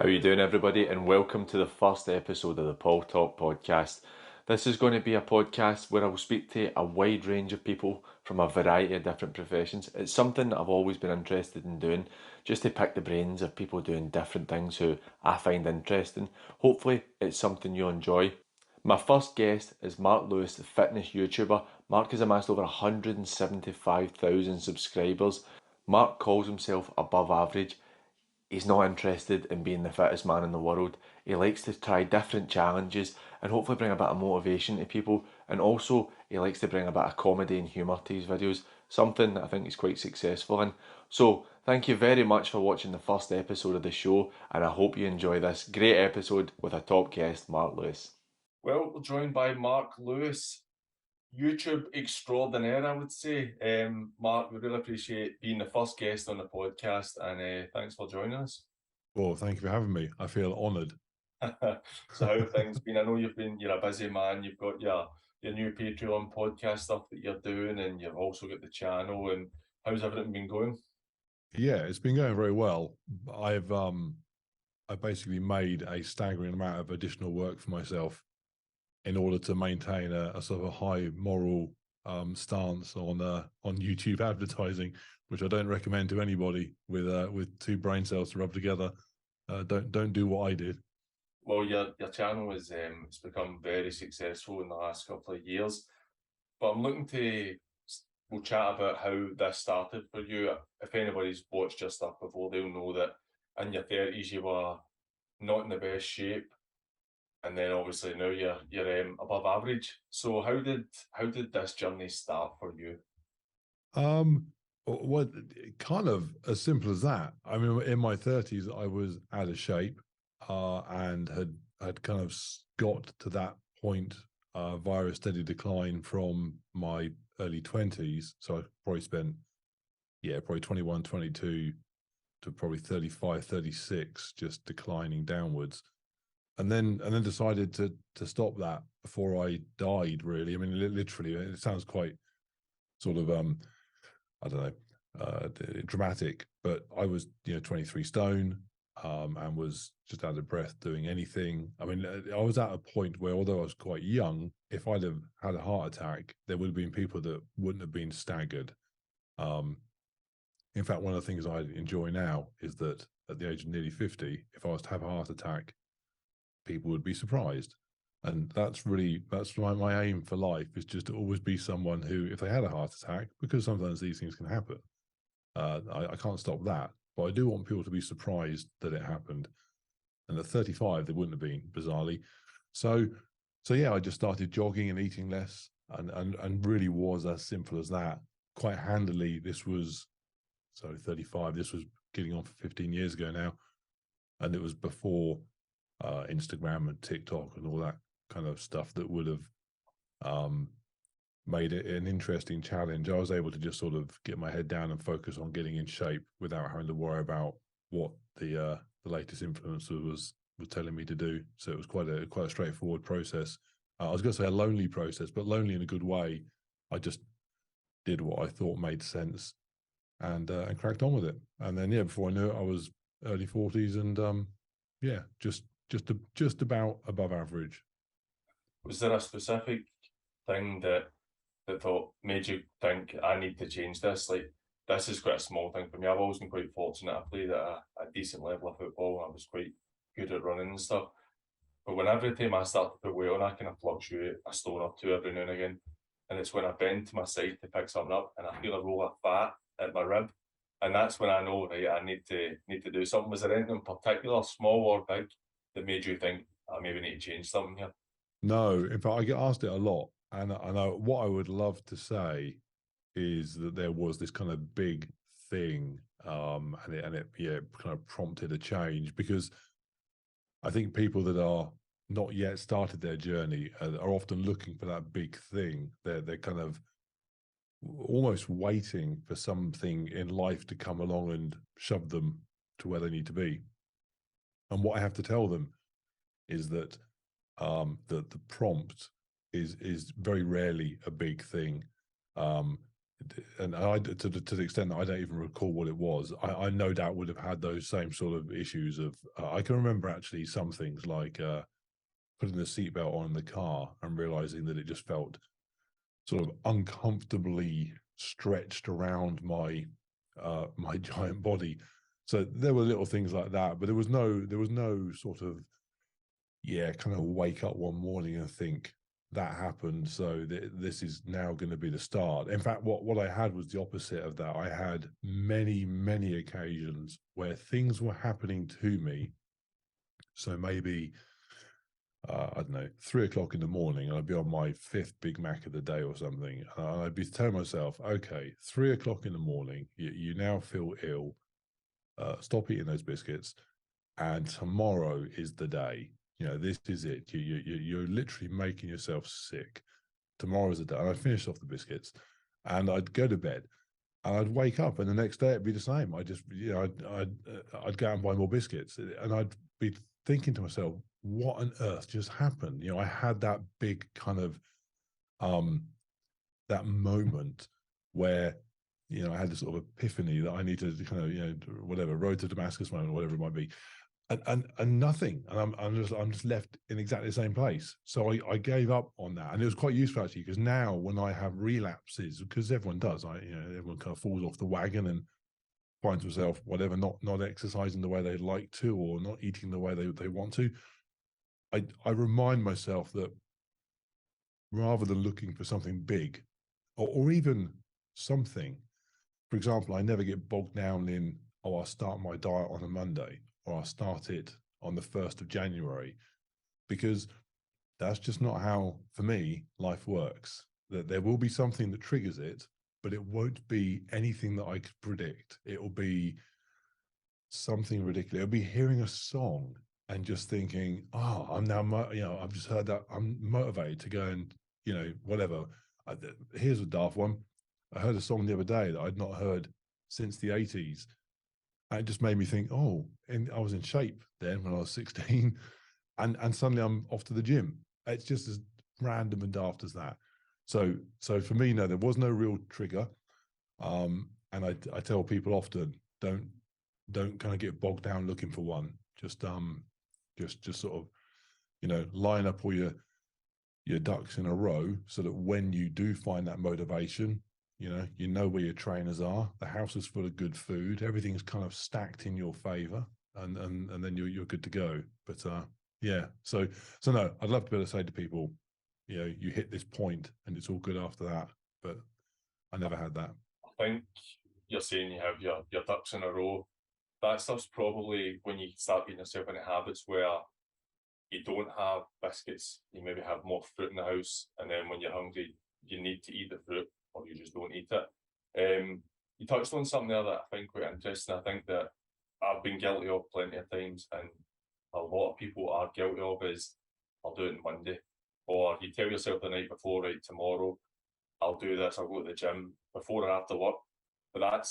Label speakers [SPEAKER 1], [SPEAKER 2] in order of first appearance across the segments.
[SPEAKER 1] How you doing, everybody? And welcome to the first episode of the Paul Talk podcast. This is going to be a podcast where I will speak to a wide range of people from a variety of different professions. It's something that I've always been interested in doing, just to pick the brains of people doing different things who I find interesting. Hopefully, it's something you'll enjoy. My first guest is Mark Lewis, the fitness YouTuber. Mark has amassed over 175,000 subscribers. Mark calls himself above average. He's not interested in being the fittest man in the world. He likes to try different challenges and hopefully bring a bit of motivation to people. And also, he likes to bring a bit of comedy and humour to his videos, something that I think he's quite successful in. So, thank you very much for watching the first episode of the show, and I hope you enjoy this great episode with a top guest, Mark Lewis. Well, we're joined by Mark Lewis, YouTube extraordinaire, I would say. Mark, we really appreciate being the first guest on the podcast, and thanks for joining us.
[SPEAKER 2] Well, thank you for having me. I feel honoured.
[SPEAKER 1] So how have things been? I know you're a busy man. You've got your new Patreon podcast stuff that you're doing, and you've also got the channel. And how's everything been going?
[SPEAKER 2] Yeah, it's been going very well. I've I basically made a staggering amount of additional work for myself in order to maintain a sort of a high moral stance on YouTube advertising, which I don't recommend to anybody with two brain cells to rub together. Don't do what I did.
[SPEAKER 1] Well, your channel is it's become very successful in the last couple of years. But I'm looking to we'll chat about how this started for you. If anybody's watched your stuff before, they'll know that in your 30s you were not in the best shape, and then obviously now you're above average. So how did this journey start for you?
[SPEAKER 2] Um, what kind of as simple as that. I mean, in my 30s, I was out of shape, and had kind of got to that point via a steady decline from my early 20s. So I probably spent, probably 21, 22 to probably 35, 36, just declining downwards. And then decided to stop that before I died, really. I mean, literally, it sounds quite sort of I don't know, dramatic, but I was, 23 stone, and was just out of breath doing anything. I mean, I was at a point where, although I was quite young, if I'd have had a heart attack, there would have been people that wouldn't have been staggered. Um, in fact, one of the things I enjoy now is that at the age of nearly 50, if I was to have a heart attack, people would be surprised. And that's my aim for life, is just to always be someone who, if they had a heart attack, because sometimes these things can happen, I can't stop that, but I do want people to be surprised that it happened. And at 35, they wouldn't have been, bizarrely. So, so yeah, I just started jogging and eating less, and really was as simple as that. Quite handily, this was 35. This was getting on for 15 years ago now, and it was before Instagram and TikTok and all that kind of stuff that would have made it an interesting challenge. I was able to just sort of get my head down and focus on getting in shape without having to worry about what the latest influencer was telling me to do. So it was quite a straightforward process. I was going to say a lonely process, but lonely in a good way. I just did what I thought made sense, and cracked on with it. And then before I knew it, I was early 40s, and just about above average.
[SPEAKER 1] Was there a specific thing that thought made you think I need to change this? Like this is quite a small thing for me. I've always been quite fortunate. I played at a decent level of football. I was quite good at running and stuff. But when every time I start to put weight on, I kind of fluctuate a stone or two every now and again. And it's when I bend to my side to pick something up and I feel a roll of fat at my rib. And that's when I know, right, I need to do something. Was there anything in particular, small or big, that made you think I maybe need to change something here?
[SPEAKER 2] No, in fact, I get asked it a lot, and I know what I would love to say is that there was this kind of big thing, and it kind of prompted a change, because I think people that are not yet started their journey are often looking for that big thing. They're kind of almost waiting for something in life to come along and shove them to where they need to be. And what I have to tell them is that that the prompt is very rarely a big thing. and to the extent that I don't even recall what it was, I no doubt would have had those same sort of issues of. I can remember actually some things like putting the seatbelt on in the car and realizing that it just felt sort of uncomfortably stretched around my my giant body. So there were little things like that, but there was no sort of kind of wake up one morning and think that happened, so this is now going to be the start. In fact, what I had was the opposite of that. I had many occasions where things were happening to me. So maybe I don't know, 3 o'clock in the morning, and I'd be on my fifth Big Mac of the day or something. And I'd be telling myself, okay, 3 o'clock in the morning, you now feel ill. Stop eating those biscuits, and tomorrow is the day. This is it. You're literally making yourself sick. Tomorrow's the day. And I'd finish off the biscuits, and I'd go to bed, and I'd wake up, and the next day it'd be the same. I just, I'd go out and buy more biscuits, and I'd be thinking to myself, what on earth just happened? I had that big kind of that moment where I had this sort of epiphany that I need to kind of whatever, road to Damascus moment, whatever it might be, and nothing, and I'm just left in exactly the same place. So I gave up on that, and it was quite useful actually, because now when I have relapses, because everyone does, everyone kind of falls off the wagon and finds themselves whatever, not exercising the way they'd like to, or not eating the way they want to. I remind myself that rather than looking for something big, or even something, for example, I never get bogged down in, I'll start my diet on a Monday, or I'll start it on the 1st of January, because that's just not how, for me, life works. That there will be something that triggers it, but it won't be anything that I could predict. It will be something ridiculous. It'll be hearing a song and just thinking, oh, I'm now, I've just heard that, I'm motivated to go and, whatever. Here's a daft one. I heard a song the other day that I'd not heard since the 80s. And it just made me think, oh, and I was in shape then when I was 16, and suddenly I'm off to the gym. It's just as random and daft as that. So for me, no, there was no real trigger. And I tell people often, don't kind of get bogged down looking for one. Just sort of, line up all your ducks in a row, so that when you do find that motivation, you know where your trainers are. The house is full of good food. Everything's kind of stacked in your favor, and then you're good to go. But yeah, so no, I'd love to be able to say to people, you hit this point and it's all good after that. But I never had that.
[SPEAKER 1] I think you're saying you have your ducks in a row. That stuff's probably when you start getting yourself into habits where you don't have biscuits, you maybe have more fruit in the house, and then when you're hungry, you need to eat the fruit, or you just don't eat it. You touched on something there that I find quite interesting. I think that I've been guilty of plenty of times, and a lot of people are guilty of, is I'll do it on Monday. Or you tell yourself the night before, right, tomorrow I'll do this, I'll go to the gym before or after work. But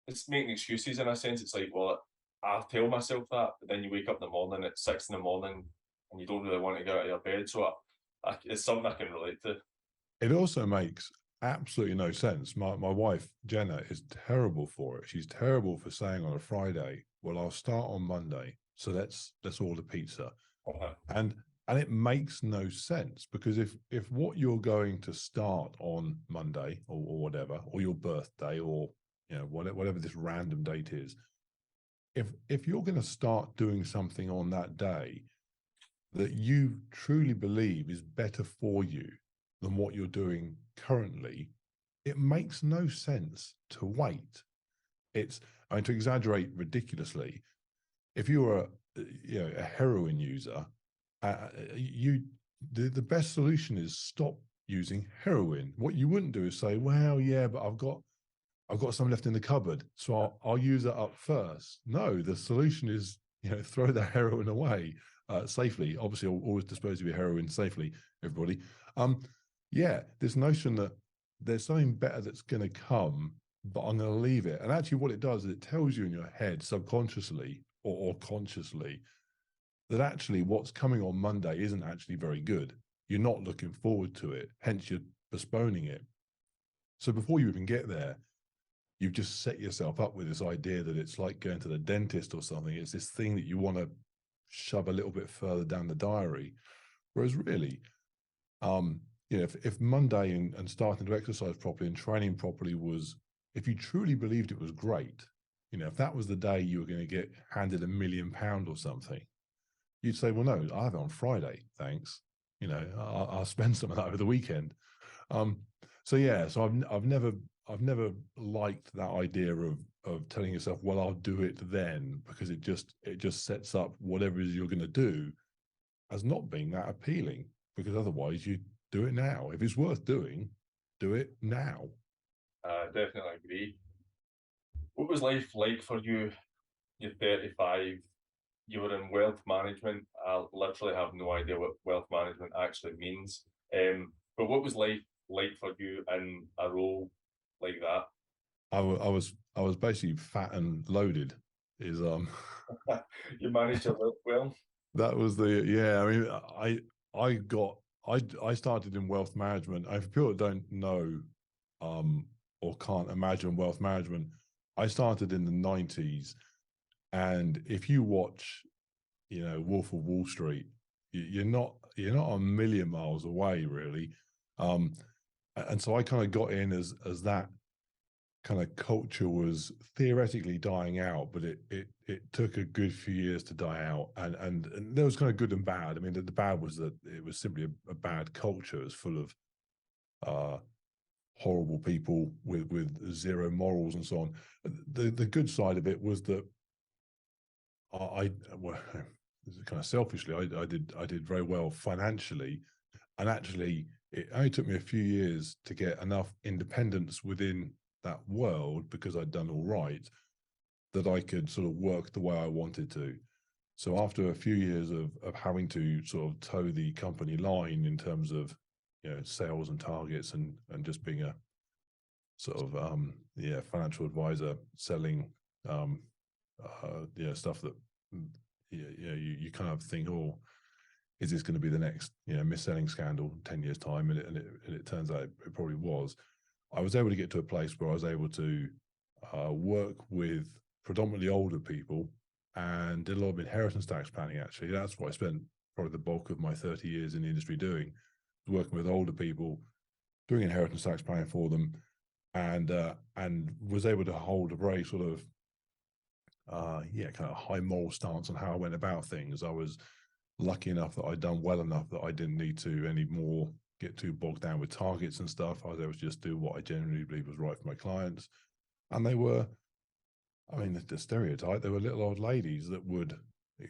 [SPEAKER 1] it's making excuses in a sense. It's like, well, I tell myself that, but then you wake up in the morning at 6 in the morning and you don't really want to get out of your bed. So it's something I can relate to.
[SPEAKER 2] It also makes absolutely no sense. My wife, Jenna, is terrible for it. She's terrible for saying on a Friday, well, I'll start on Monday, so let's order pizza.
[SPEAKER 1] Uh-huh.
[SPEAKER 2] And it makes no sense, because if what you're going to start on Monday or whatever, or your birthday, or whatever this random date is, if you're going to start doing something on that day that you truly believe is better for you than what you're doing currently, it makes no sense to wait. To exaggerate ridiculously, if you're a heroin user, the best solution is stop using heroin. What you wouldn't do is say, well, yeah, but I've got some left in the cupboard, so I'll use it up first. No, the solution is, throw the heroin away safely. Obviously, always dispose of your heroin safely, everybody. Yeah, this notion that there's something better that's going to come, but I'm going to leave it. And actually what it does is it tells you in your head subconsciously or consciously that actually what's coming on Monday isn't actually very good. You're not looking forward to it, hence you're postponing it. So before you even get there, you've just set yourself up with this idea that it's like going to the dentist or something. It's this thing that you want to shove a little bit further down the diary. Whereas really, if Monday and starting to exercise properly and training properly was, if you truly believed it was great, if that was the day you were going to get handed £1 million or something, you'd say, well, no, I'll have it on Friday, thanks. I'll spend some of that over the weekend. So I've never liked that idea of telling yourself, well, I'll do it then, because it just sets up whatever it is you're going to do as not being that appealing, because otherwise you do it now. If it's worth doing, do it now.
[SPEAKER 1] Definitely agree. What was life like for you? You're 35, you were in wealth management. I literally have no idea what wealth management actually means. But what was life like for you in a role like that?
[SPEAKER 2] I was basically fat and loaded. Is
[SPEAKER 1] You managed your life well.
[SPEAKER 2] That was the, yeah. I mean, I started in wealth management. If people don't know, or can't imagine wealth management, I started in the 90s, and if you watch, Wolf of Wall Street, you're not a million miles away, really. And so I kind of got in as that kind of culture was theoretically dying out, but it took a good few years to die out, and there was kind of good and bad. I mean, the bad was that it was simply a bad culture. It was full of horrible people with zero morals and so on. The good side of it was that well, kind of selfishly, I did very well financially, and actually it only took me a few years to get enough independence within that world, because I'd done all right, that I could sort of work the way I wanted to. So after a few years of having to sort of toe the company line in terms of, sales and targets, and just being a sort of financial advisor selling stuff that you kind of think, oh, is this going to be the next mis-selling scandal 10 years time? And it turns out it probably was. I was able to get to a place where I was able to work with predominantly older people, and did a lot of inheritance tax planning. Actually, that's what I spent probably the bulk of my 30 years in the industry doing, working with older people, doing inheritance tax planning for them, and was able to hold a very sort of kind of high moral stance on how I went about things. I was lucky enough that I'd done well enough that I didn't need to anymore get too bogged down with targets and stuff. I was able to just do what I generally believe was right for my clients. And they were, I mean, the stereotype, they were little old ladies that would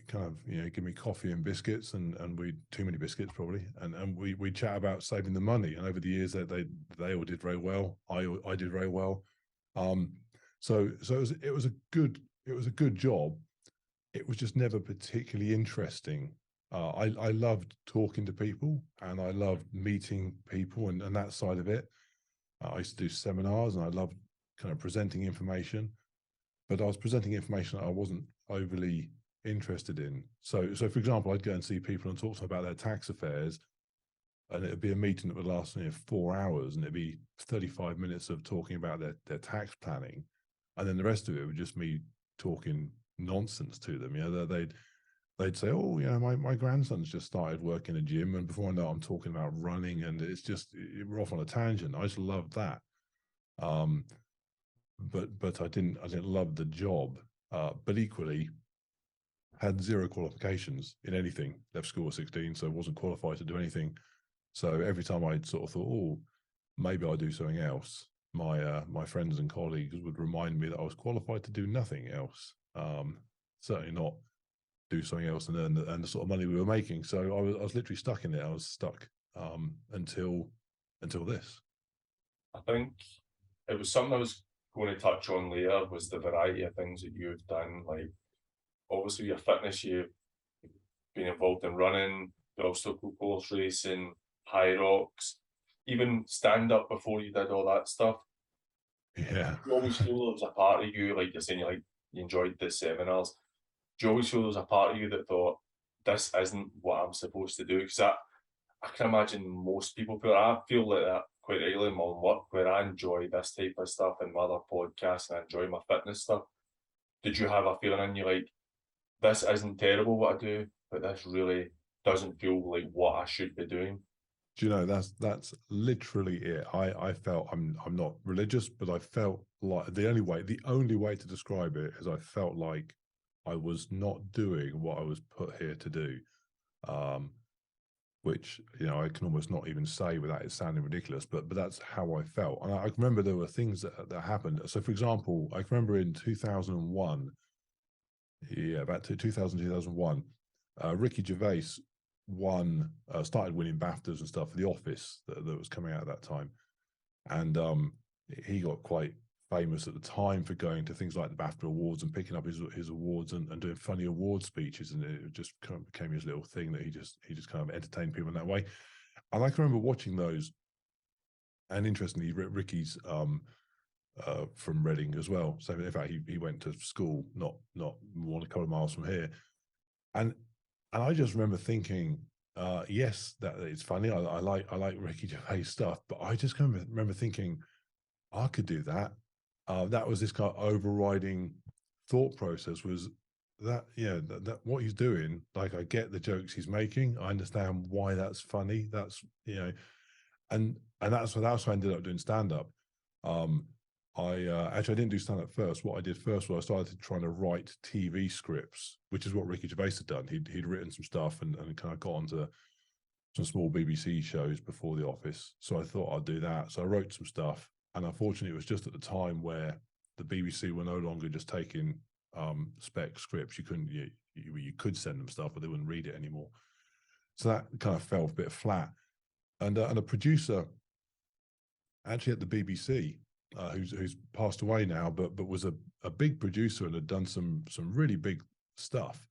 [SPEAKER 2] kind of, give me coffee and biscuits, and we too many biscuits probably. And we chat about saving the money. And over the years they all did very well. I did very well. So it was a good job. It was just never particularly interesting. I loved talking to people, and I loved meeting people, and that side of it. I used to do seminars, and I loved kind of presenting information, but I was presenting information that I wasn't overly interested in. So for example, I'd go and see people and talk to them about their tax affairs, and it'd be a meeting that would last 4 hours, and it'd be 35 minutes of talking about their tax planning, and then the rest of it would just me talking nonsense to them. They'd say, oh, my grandson's just started working a gym, and before I know it, I'm talking about running, and it's just, we're off on a tangent. I just loved that. But I didn't love the job. But equally, had zero qualifications in anything. Left school at 16, so wasn't qualified to do anything. So every time I sort of thought, oh, maybe I'll do something else, my friends and colleagues would remind me that I was qualified to do nothing else. Certainly not do something else and earn the sort of money we were making. So I was literally stuck in it. I was stuck until this.
[SPEAKER 1] I think it was something I was going to touch on later, was the variety of things that you've done. Like, obviously your fitness, you've been involved in running, but also course racing, high rocks, even stand up before you did all that stuff.
[SPEAKER 2] Yeah.
[SPEAKER 1] You always feel there was a part of you, like you're saying, you enjoyed the seminars. Do you always feel there was a part of you that thought, this isn't what I'm supposed to do? Because I can imagine most people feel that. I feel like that quite rightly in my own work, where I enjoy this type of stuff and my other podcasts and I enjoy my fitness stuff. Did you have a feeling in you like, this isn't terrible what I do, but this really doesn't feel like what I should be doing?
[SPEAKER 2] Do you know, that's literally it. I felt, I'm not religious, but I felt like the only way to describe it is I felt like I was not doing what I was put here to do. Um, which, you know, I can almost not even say without it sounding ridiculous, but that's how I felt. And I remember there were things that happened. So, for example, I can remember in 2001, yeah, about 2000, 2001, Ricky Gervais started winning BAFTAs and stuff for The Office that was coming out at that time. And he got quite famous at the time for going to things like the BAFTA Awards and picking up his awards and doing funny award speeches, and it just kind of became his little thing that he just kind of entertained people in that way. And I can remember watching those. And interestingly, Ricky's from Reading as well. So in fact, he went to school not more than a couple of miles from here, and I just remember thinking, yes, that it's funny. I like Ricky Gervais stuff, but I just remember thinking, I could do that. That was this kind of overriding thought process, was that, yeah, that what he's doing, like, I get the jokes he's making, I understand why that's funny. That's, you know, and that's why I ended up doing stand up. Um, I actually, I didn't do stand up first. What I did first was I started trying to write TV scripts, which is what Ricky Gervais had done. He'd written some stuff and kind of got onto some small BBC shows before The Office. So I thought I'd do that. So I wrote some stuff, and unfortunately, it was just at the time where the BBC were no longer just taking spec scripts. You couldn't, you could send them stuff, but they wouldn't read it anymore. So that kind of fell a bit flat. And a producer, actually at the BBC, who's passed away now, but was a big producer and had done some really big stuff,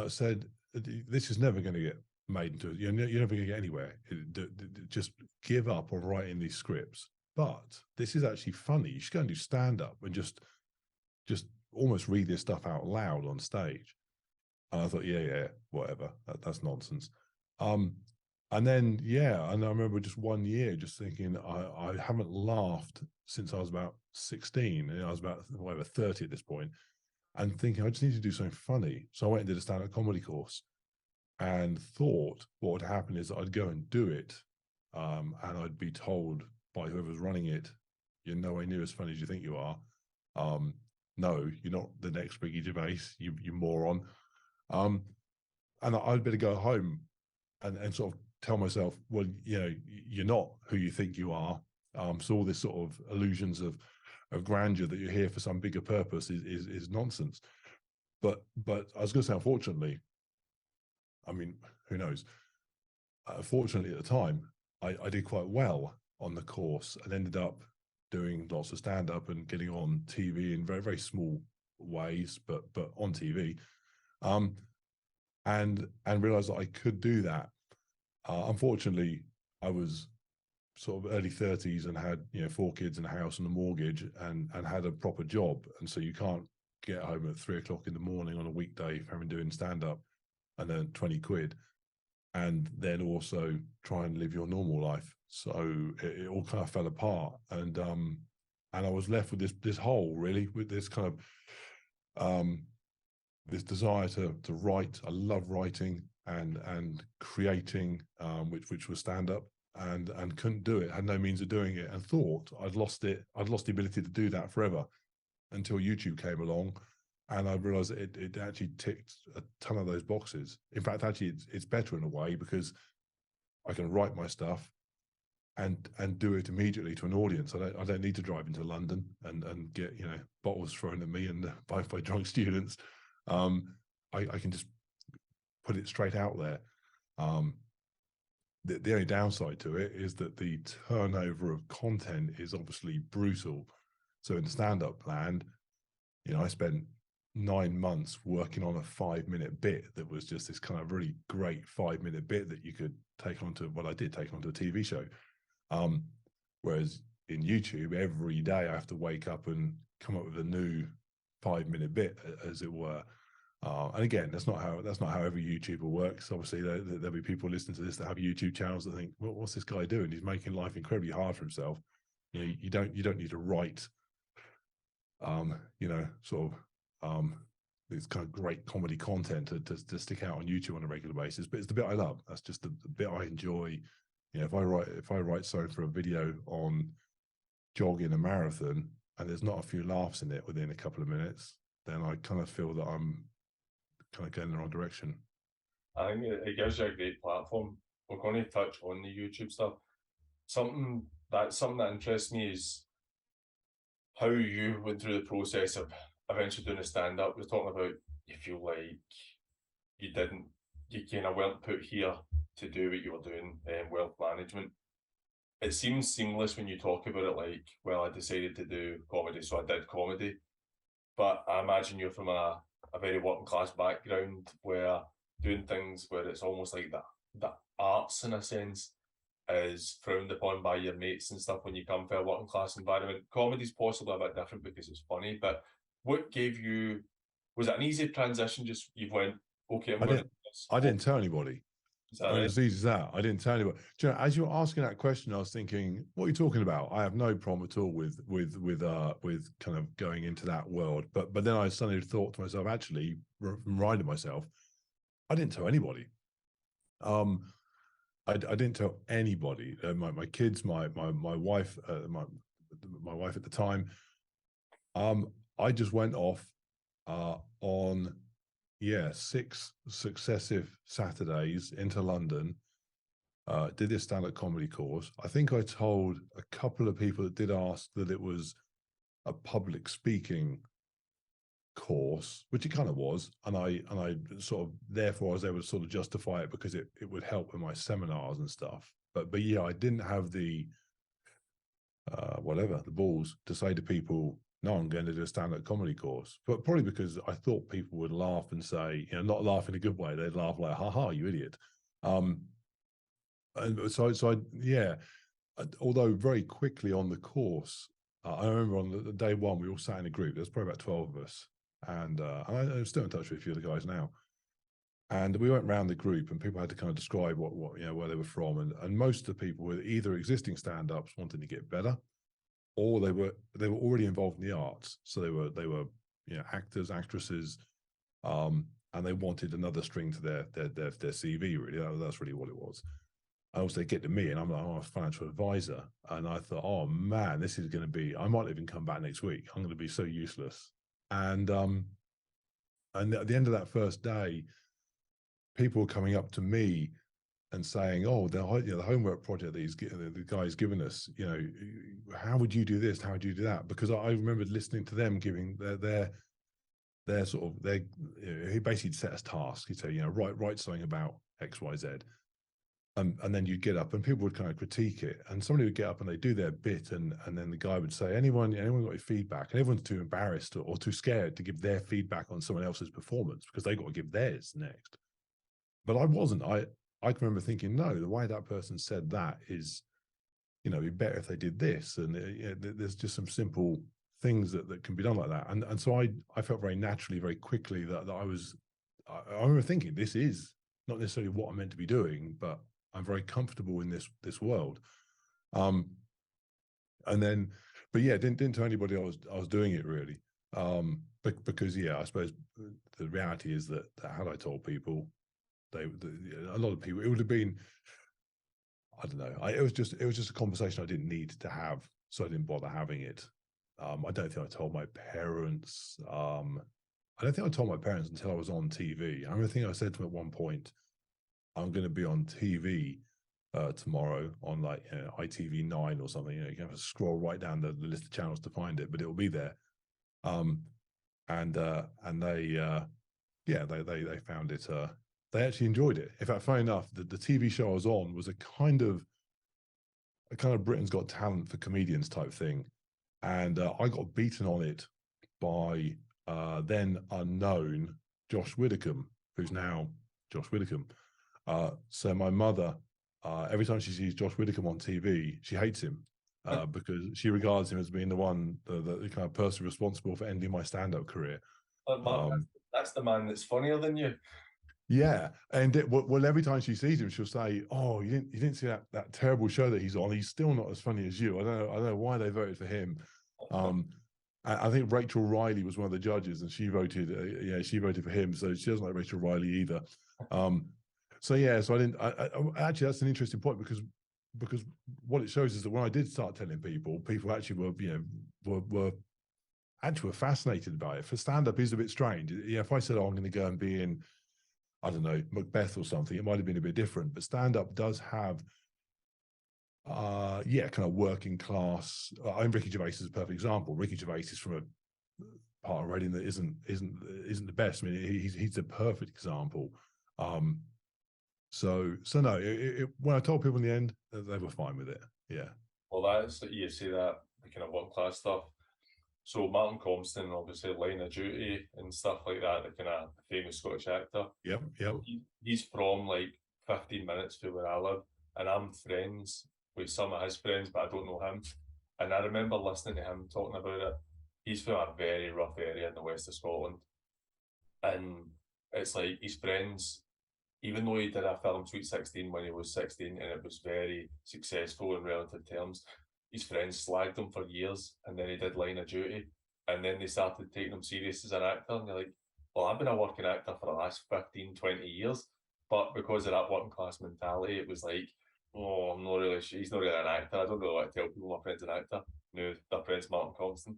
[SPEAKER 2] said, this is never going to get made into, you're never going to get anywhere. Just give up on writing these scripts. But this is actually funny. You should go and do stand up and just almost read this stuff out loud on stage. And I thought, yeah, whatever. That's nonsense. And then, yeah, and I remember just one year just thinking, I haven't laughed since I was about 16. And I was about, whatever, 30 at this point, and thinking, I just need to do something funny. So I went and did a stand-up comedy course and thought what would happen is I'd go and do it. And I'd be told by whoever's running it, you're nowhere near as funny as you think you are. No, you're not the next Ricky Gervais, you moron. And I'd better go home and sort of tell myself, well, you know, you're not who you think you are. So all this sort of illusions of grandeur that you're here for some bigger purpose is nonsense. But I was going to say, unfortunately, I mean, who knows? Fortunately, at the time, I did quite well on the course and ended up doing lots of stand up and getting on TV in very, very small ways, but on TV, and realized that I could do that. Unfortunately, I was sort of early 30s and had, you know, 4 kids and a house and a mortgage and had a proper job, and so you can't get home at 3 o'clock in the morning on a weekday for having doing stand up and then 20 quid, and then also try and live your normal life. So it all kind of fell apart, and I was left with this hole, really, with this kind of this desire to write. I love writing and creating, which was stand up, and couldn't do it, had no means of doing it, and thought I'd lost the ability to do that forever, until YouTube came along, and I realized that it actually ticked a ton of those boxes. In fact, actually, it's better in a way, because I can write my stuff and do it immediately to an audience. I don't need to drive into London and get, you know, bottles thrown at me and by drunk students. I can just put it straight out there. The only downside to it is that the turnover of content is obviously brutal. So in the stand-up land, you know, I spent 9 months working on a 5-minute bit that was just this kind of really great 5-minute bit that you could take onto, well, I did take onto a TV show. Whereas in YouTube, every day I have to wake up and come up with a new 5-minute bit, as it were. And again, that's not how every YouTuber works. Obviously, there'll be people listening to this that have YouTube channels that think, well, what's this guy doing? He's making life incredibly hard for himself. You don't need to write, sort of this kind of great comedy content to stick out on YouTube on a regular basis. But it's the bit I love. That's just the bit I enjoy. If I write something for a video on jogging a marathon and there's not a few laughs in it within a couple of minutes, then I kind of feel that I'm kind of going in the wrong direction.
[SPEAKER 1] I think it gives you a great platform. We're going to touch on the YouTube stuff. Something that interests me is how you went through the process of eventually doing a stand up. We're talking about you feel like you kind of weren't put here to do what you were doing, wealth management. It seems seamless when you talk about it, like, well, I decided to do comedy, so I did comedy. But I imagine you're from a very working class background where doing things where it's almost like the arts in a sense is frowned upon by your mates and stuff when you come from a working class environment. Comedy's possibly a bit different because it's funny, but what gave you, was it an easy transition? Just you went, okay, I'm going to do this.
[SPEAKER 2] I didn't tell anybody.
[SPEAKER 1] Is that
[SPEAKER 2] I mean,
[SPEAKER 1] right?
[SPEAKER 2] as easy as that. I didn't tell anybody. Do you know, as you were asking that question, I was thinking, what are you talking about? I have no problem at all with kind of going into that world. But then I suddenly thought to myself, actually, reminded myself, I didn't tell anybody. I didn't tell anybody. My kids, my wife, my wife at the time. I just went off on 6 successive Saturdays into London. Did this stand-up comedy course. I think I told a couple of people that did ask that it was a public speaking course, which it kind of was, and I sort of therefore I was able to sort of justify it because it would help with my seminars and stuff. But yeah, I didn't have the the balls to say to people, no, I'm going to do a stand-up comedy course. But probably because I thought people would laugh and say, not laugh in a good way. They'd laugh like, ha ha, you idiot. And so yeah, although very quickly on the course, I remember on the day one, we all sat in a group. There's probably about 12 of us. And I'm still in touch with a few of the guys now. And we went around the group and people had to kind of describe what where they were from. And most of the people were either existing stand-ups wanting to get better, or they were already involved in the arts. So they were actors, actresses, and they wanted another string to their CV, really. That's really what it was. And also they get to me and I'm a financial advisor. And I thought, oh man, this is going to be, I might even come back next week. I'm going to be so useless. And at the end of that first day, people were coming up to me and saying, oh, the homework project that the guy's given us, how would you do this? How would you do that? Because I remembered listening to them giving their he basically set us tasks. He'd say, write something about X, Y, Z. And then you'd get up and people would kind of critique it. And somebody would get up and they'd do their bit. And then the guy would say, anyone got any feedback? And everyone's too embarrassed or too scared to give their feedback on someone else's performance because they got to give theirs next. But I wasn't. I can remember thinking, no, the way that person said that is, it'd be better if they did this. And there's just some simple things that can be done like that. And so I felt very naturally, very quickly that I remember thinking, this is not necessarily what I'm meant to be doing, but I'm very comfortable in this world. And then, but yeah, didn't tell anybody I was doing it really. Because I suppose the reality is that had I told people, a lot of people, it would have been, I don't know. It was just a conversation I didn't need to have, so I didn't bother having it. I don't think I told my parents. I don't think I told my parents until I was on TV. I remember I said to them at one point, I'm going to be on TV tomorrow on like ITV9 or something. You have to scroll right down the list of channels to find it, but it will be there. And they found it. They actually enjoyed it. In fact, funny enough, the TV show I was on was a kind of Britain's Got Talent for comedians type thing, and I got beaten on it by then unknown Josh Widdicombe, who's now Josh Widdicombe. So my mother, every time she sees Josh Widdicombe on TV, she hates him because she regards him as being the kind of person responsible for ending my stand-up career.
[SPEAKER 1] that's the man that's funnier than you.
[SPEAKER 2] Yeah, and well, every time she sees him, she'll say, "Oh, you didn't see that terrible show that he's on. He's still not as funny as you. I don't know why they voted for him." Um, I think Rachel Riley was one of the judges, and she voted. She voted for him. So she doesn't like Rachel Riley either. So I didn't. Actually, that's an interesting point because what it shows is that when I did start telling people, people actually were actually fascinated by it. For stand up is a bit strange. Yeah, if I said, "Oh, I'm going to go and be in, I don't know, Macbeth or something," it might have been a bit different. But stand up does have, kind of working class. I mean, Ricky Gervais is a perfect example. Ricky Gervais is from a part of Reading that isn't the best. I mean, he's a perfect example. So no. When I told people in the end, they were fine with it. Yeah.
[SPEAKER 1] Well, that's you see that the kind of work class stuff. So Martin Compston, obviously, Line of Duty and stuff like that, the kind of famous Scottish actor.
[SPEAKER 2] Yep.
[SPEAKER 1] So he's from like 15 minutes from where I live, and I'm friends with some of his friends, but I don't know him. And I remember listening to him talking about it. He's from a very rough area in the west of Scotland, and it's like his friends, even though he did a film Sweet 16 when he was 16 and it was very successful in relative terms, his friends slagged him for years, and then he did Line of Duty, and then they started taking him serious as an actor, and you're like, well, I've been a working actor for the last 15, 20 years, but because of that working class mentality, it was like, oh, I'm not really, he's not really an actor, I don't really want to tell people my friend's an actor. No, their friend's Martin Compston.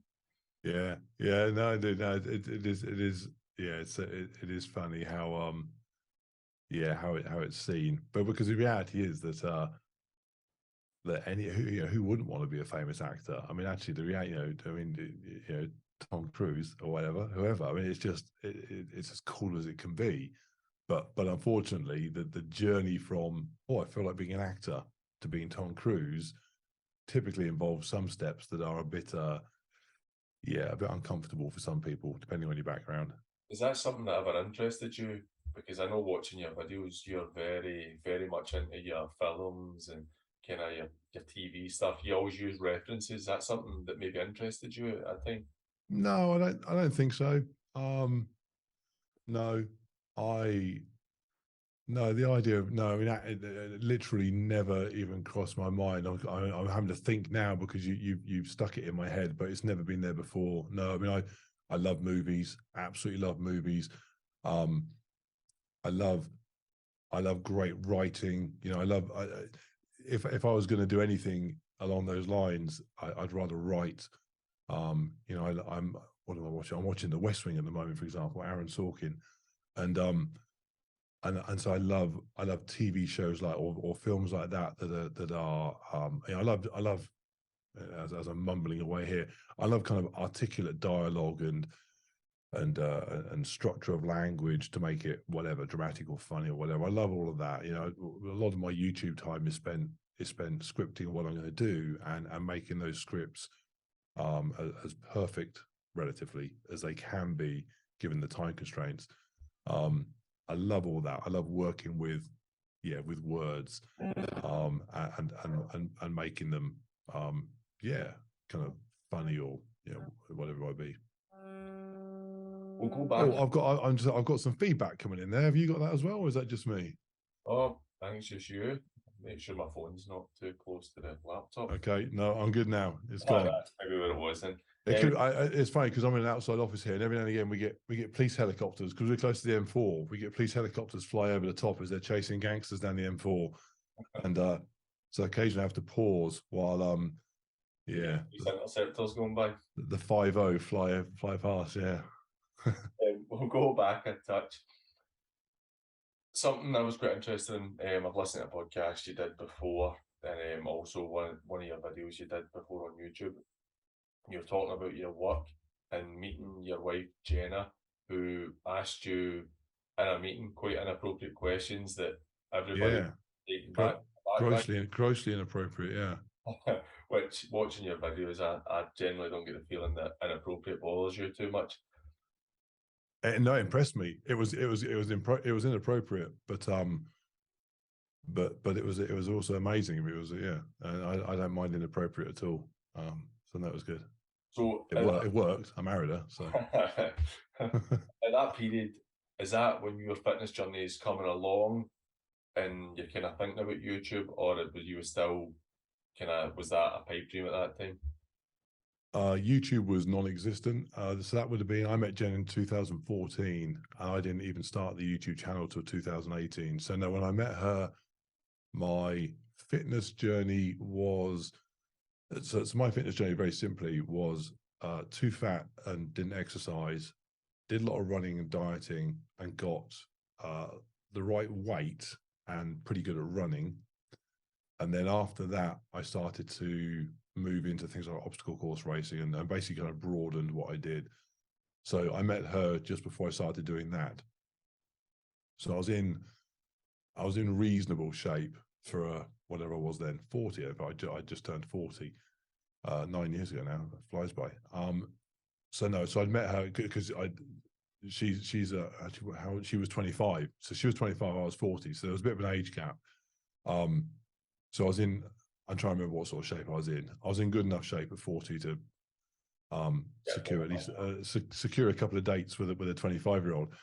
[SPEAKER 2] Yeah. No, it is. Yeah, it is funny how how it's seen, but because the reality is that who wouldn't want to be a famous actor? I mean, actually, the reality, Tom Cruise or whoever. I mean, it's as cool as it can be. But unfortunately, the journey from I feel like being an actor to being Tom Cruise typically involves some steps that are a bit uncomfortable for some people, depending on your background.
[SPEAKER 1] Is that something that ever interested you? Because I know watching your videos, you're very, very much into your films and kind of your TV stuff. You always use references. Is that something that maybe interested you at that time?
[SPEAKER 2] No, I don't think so. No, I no, the idea of no, I mean, it literally never even crossed my mind. I'm having to think now because you've stuck it in my head, but it's never been there before. No, I mean, I love movies, absolutely love movies. Um, I love great writing. You know, if I was going to do anything along those lines, I'd rather write. I'm what am I watching? I'm watching The West Wing at the moment, for example, Aaron Sorkin, and so I love TV shows like or films like that are I love as I'm mumbling away here, I love kind of articulate dialogue and structure of language to make it whatever dramatic or funny or whatever. I love all of that. You know, a lot of my YouTube time is spent scripting what I'm going to do and making those scripts as perfect relatively as they can be given the time constraints. I love all that. I love working with words and making them kind of funny or whatever it might be.
[SPEAKER 1] We'll go back.
[SPEAKER 2] I've got some feedback coming in there. Have you got that as well, or is that just me?
[SPEAKER 1] Oh, I think it's just you. Make sure my phone's not too close to the laptop.
[SPEAKER 2] Okay, no, I'm good now. It's gone.
[SPEAKER 1] That's maybe what it was then.
[SPEAKER 2] It's funny because I'm in an outside office here, and every now and again we get police helicopters because we're close to the M4. We get police helicopters fly over the top as they're chasing gangsters down the M4, and so occasionally I have to pause while
[SPEAKER 1] These interceptors going by.
[SPEAKER 2] The 5-0 fly past. Yeah.
[SPEAKER 1] We'll go back a touch. Something I was quite interested in. I've listened to a podcast you did before, and also one of your videos you did before on YouTube. You were talking about your work and meeting your wife Jenna, who asked you in a meeting quite inappropriate questions that everybody taken back.
[SPEAKER 2] Grossly inappropriate. Yeah.
[SPEAKER 1] Which watching your videos, I generally don't get the feeling that inappropriate bothers you too much.
[SPEAKER 2] No, it impressed me. It was inappropriate, but it was also amazing. It was and I don't mind inappropriate at all. So that was good.
[SPEAKER 1] So
[SPEAKER 2] It worked. I married her, so.
[SPEAKER 1] at that period, is that when your fitness journey is coming along and you're kind of thinking about YouTube, or was you still kind of, was that a pipe dream at that time?
[SPEAKER 2] YouTube was non-existent. So that would have been, I met Jen in 2014, and I didn't even start the YouTube channel till 2018. So no, when I met her, my fitness journey was, so my fitness journey very simply was too fat and didn't exercise, did a lot of running and dieting, and got the right weight and pretty good at running. And then after that, I started to move into things like obstacle course racing and basically kind of broadened what I did. So I met her just before I started doing that. So I was in reasonable shape for whatever I was then, 40. I just turned 40 9 years ago now. It flies by. So no, so I'd met her because she's actually how she was 25. So she was 25, I was 40. So there was a bit of an age gap. So I was in, I'm trying to remember what sort of shape I was in. I was in good enough shape at 40 to secure at least secure a couple of dates with a 25-year-old.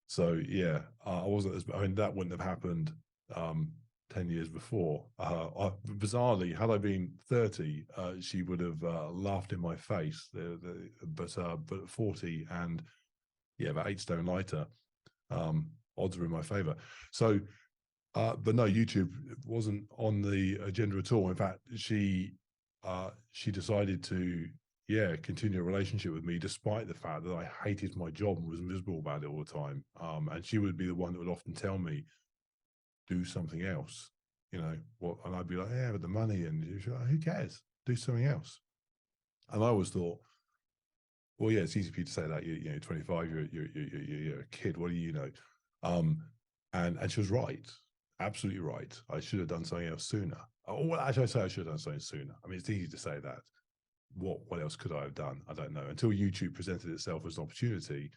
[SPEAKER 2] So yeah, I wasn't as, I mean, that wouldn't have happened 10 years before. Bizarrely, had I been 30, she would have laughed in my face. But at 40 and yeah, about 8 stone lighter, odds were in my favor. So but no, YouTube wasn't on the agenda at all. In fact, she decided to continue a relationship with me, despite the fact that I hated my job and was miserable about it all the time. And she would be the one that would often tell me, "Do something else," you know. What? And I'd be like, "Yeah, but the money," and she's like, "Who cares? Do something else." And I always thought, well, yeah, it's easy for you to say that. You know, 25, you're a kid. What do you know? And she was right, absolutely right. I should have done something else sooner. Oh, well, actually, I say I should have done something sooner. I mean, it's easy to say that. What else could I have done? I don't know. Until YouTube presented itself as an opportunity,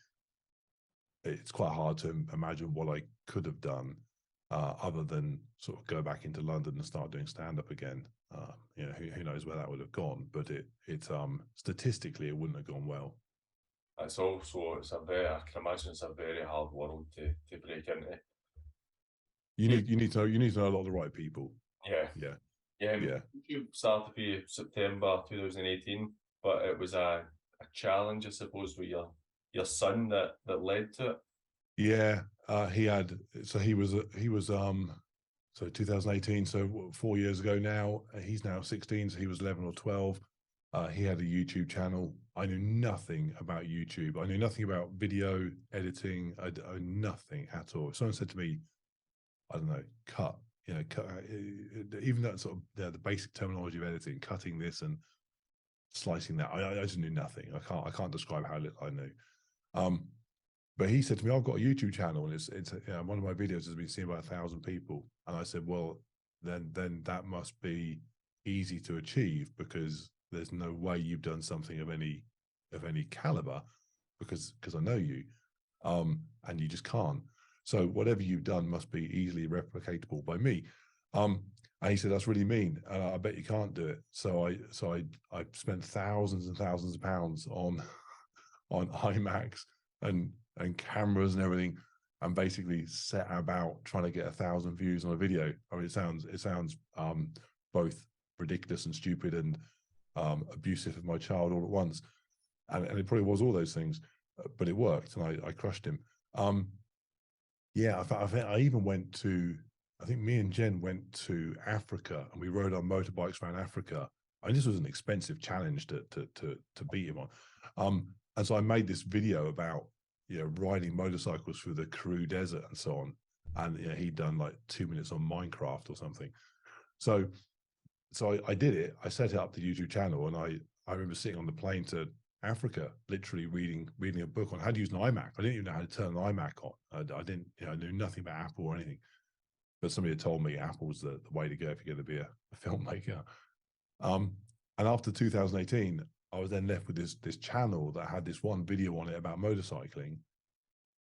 [SPEAKER 2] it's quite hard to imagine what I could have done, other than sort of go back into London and start doing stand up again. You know, who knows where that would have gone? But it statistically, it wouldn't have gone well.
[SPEAKER 1] It's also, it's a very, I can imagine it's a very hard world to break into.
[SPEAKER 2] You need to know a lot of the right people.
[SPEAKER 1] Yeah.
[SPEAKER 2] Yeah.
[SPEAKER 1] Yeah.
[SPEAKER 2] Yeah.
[SPEAKER 1] YouTube started to be September 2018, but it was a challenge, I suppose, with your son that led to it.
[SPEAKER 2] Yeah, he had. So he was so 2018. So 4 years ago now. He's now 16. So he was 11 or 12. He had a YouTube channel. I knew nothing about YouTube. I knew nothing about video editing. I knew nothing at all. If someone said to me, I don't know, cut. You know, cut, even that sort of the basic terminology of editing, cutting this and slicing that. I just knew nothing. I can't describe how little I knew. But he said to me, "I've got a YouTube channel, and it's one of my videos has been seen by 1,000 people." And I said, "Well, then that must be easy to achieve, because there's no way you've done something of any caliber, because I know you, and you just can't. So whatever you've done must be easily replicatable by me." And he said, "That's really mean. I bet you can't do it." So I spent thousands and thousands of pounds on IMAX and cameras and everything, and basically set about trying to get 1,000 views on a video. I mean, it sounds both ridiculous and stupid and abusive of my child all at once, and it probably was all those things, but it worked, and I crushed him. Yeah, I even went to. I think me and Jen went to Africa, and we rode our motorbikes around Africa. I mean, this was an expensive challenge to beat him on. And so I made this video about, you know, riding motorcycles through the Karoo Desert and so on. And you know, he'd done like 2 minutes on Minecraft or something. So I did it. I set up the YouTube channel, and I remember sitting on the plane to Africa, literally reading a book on how to use an iMac. I didn't even know how to turn an iMac on. I didn't, you know, I knew nothing about Apple or anything. But somebody had told me Apple was the way to go if you're going to be a filmmaker. And after 2018, I was then left with this channel that had this one video on it about motorcycling,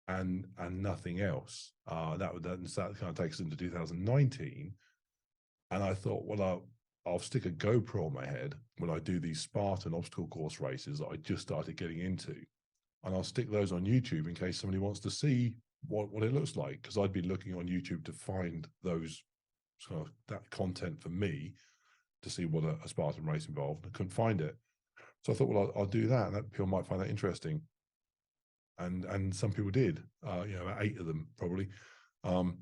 [SPEAKER 2] and nothing else. That kind of takes us into 2019, and I thought, well, I'll stick a GoPro on my head when I do these Spartan obstacle course races that I just started getting into, and I'll stick those on YouTube in case somebody wants to see what it looks like, because I'd be looking on YouTube to find those sort of that content for me to see what a Spartan race involved. I couldn't find it, so I thought, well, I'll do that, and that people might find that interesting. And some people did, about 8 of them probably. And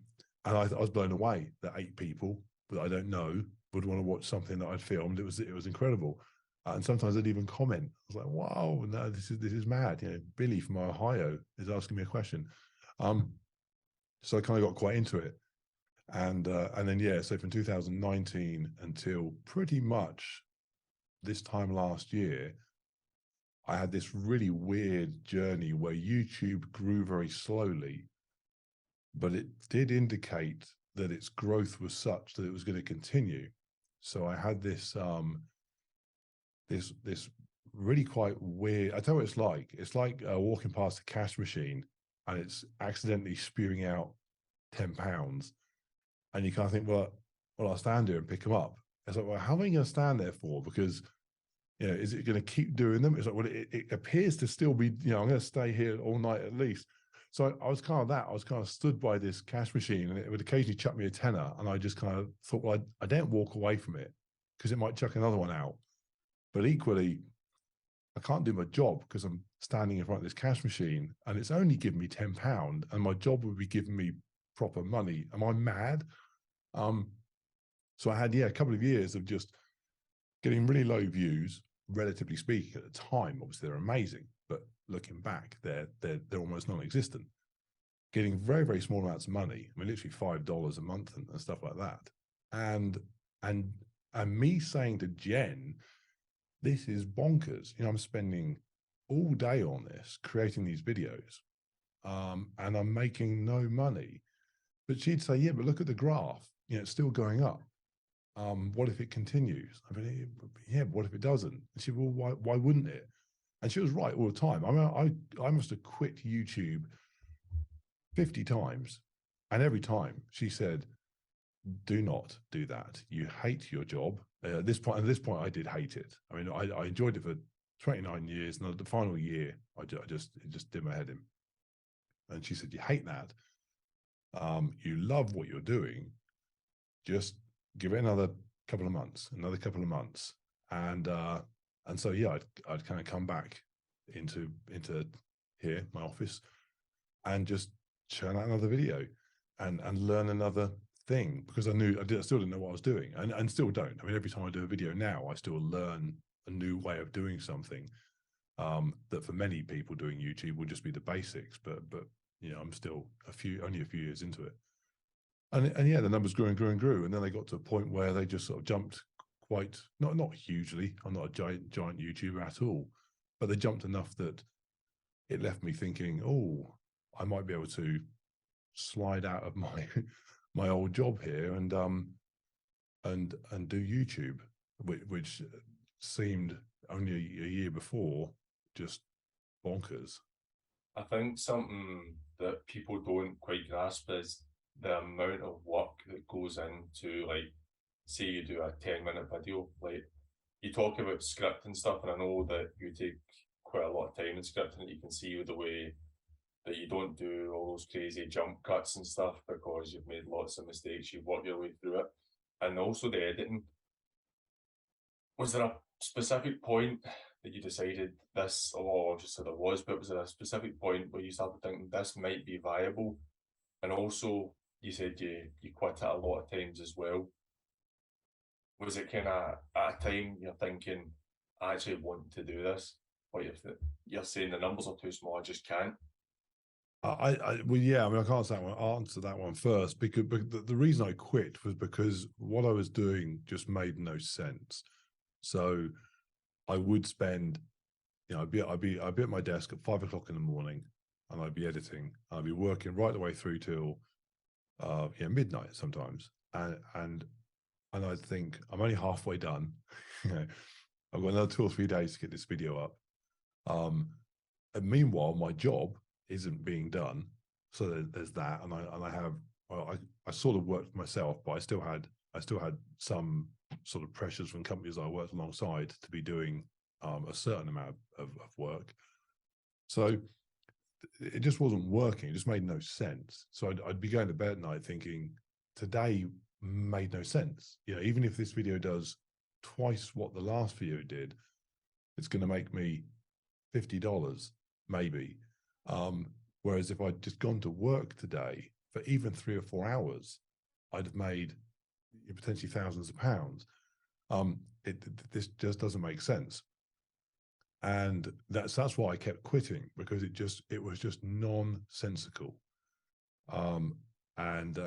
[SPEAKER 2] I was blown away that 8 people that I don't know would want to watch something that I'd filmed. It was incredible. And sometimes they'd even comment. I was like, wow, no, this is mad. Billy from Ohio is asking me a question. So I kind of got quite into it. And then, so from 2019 until pretty much this time last year, I had this really weird journey where YouTube grew very slowly, but it did indicate that its growth was such that it was going to continue. So I had this this really quite weird. I tell you what it's like. It's like walking past a cash machine and it's accidentally spewing out £10, and you kind of think, well, I'll stand here and pick them up. It's like, well, how am I going to stand there for? Because is it going to keep doing them? It's like, well, it appears to still be, I'm going to stay here all night at least. So I was kind of that. I was kind of stood by this cash machine, and it would occasionally chuck me a tenner, and I just kind of thought, well, I don't walk away from it because it might chuck another one out. But equally, I can't do my job because I'm standing in front of this cash machine, and it's only giving me £10, and my job would be giving me proper money. Am I mad? So I had a couple of years of just getting really low views, relatively speaking. At the time, obviously they're amazing, but looking back, they're almost non-existent. Getting very, very small amounts of money. I mean, literally $5 a month and stuff like that. And me saying to Jen, this is bonkers. I'm spending all day on this, creating these videos, and I'm making no money. But she'd say, yeah, but look at the graph. It's still going up. What if it continues? I mean, yeah, what if it doesn't? And she said, well, why wouldn't it? And she was right all the time. I mean, I must have quit YouTube 50 times. And every time she said, do not do that. You hate your job. At this point, I did hate it. I mean, I enjoyed it for 29 years. And the final year, it just did my head in. And she said, you hate that. You love what you're doing. Just give it another couple of months. And so I'd kind of come back into here, my office, and just churn out another video and learn another thing, because I still didn't know what I was doing, and still don't. I mean, every time I do a video now, I still learn a new way of doing something that for many people doing YouTube would just be the basics, but I'm still only a few years into it. And the numbers grew and grew and grew, and then they got to a point where they just sort of jumped quite not hugely. I'm not a giant YouTuber at all, but they jumped enough that it left me thinking, oh, I might be able to slide out of my old job here and do YouTube, which seemed only a year before just bonkers.
[SPEAKER 1] I think something that people don't quite grasp is the amount of work that goes into, like, say you do a 10-minute video, like, you talk about script and stuff, and I know that you take quite a lot of time in scripting it. You can see with the way that you don't do all those crazy jump cuts and stuff because you've made lots of mistakes, you've worked your way through it. And also the editing. Was there a specific point that you decided this, or obviously there was, but was there a specific point where you started thinking this might be viable? And also, you said you quit it a lot of times as well. Was it kind of at a time you're thinking, I actually want to do this? Or you're saying the numbers are too small, I just can't?
[SPEAKER 2] I mean, I can't say I'll answer that one first, because the reason I quit was because what I was doing just made no sense. So I would spend, I'd be at my desk at 5 o'clock in the morning, and I'd be editing. I'd be working right the way through till midnight sometimes, and I'd think, I'm only halfway done. I've got another 2 or 3 days to get this video up. And meanwhile, my job isn't being done. So there's that, and I sort of worked for myself, but I still had I still had some sort of pressures from companies I worked alongside to be doing a certain amount of work. So it just wasn't working. It just made no sense. So I'd be going to bed at night thinking, today made no sense. You know, even if this video does twice what the last video did, it's going to make me $50 maybe. Whereas if I'd just gone to work today for even 3 or 4 hours, I'd have made potentially thousands of pounds. This just doesn't make sense. And that's why I kept quitting, because it was just nonsensical. And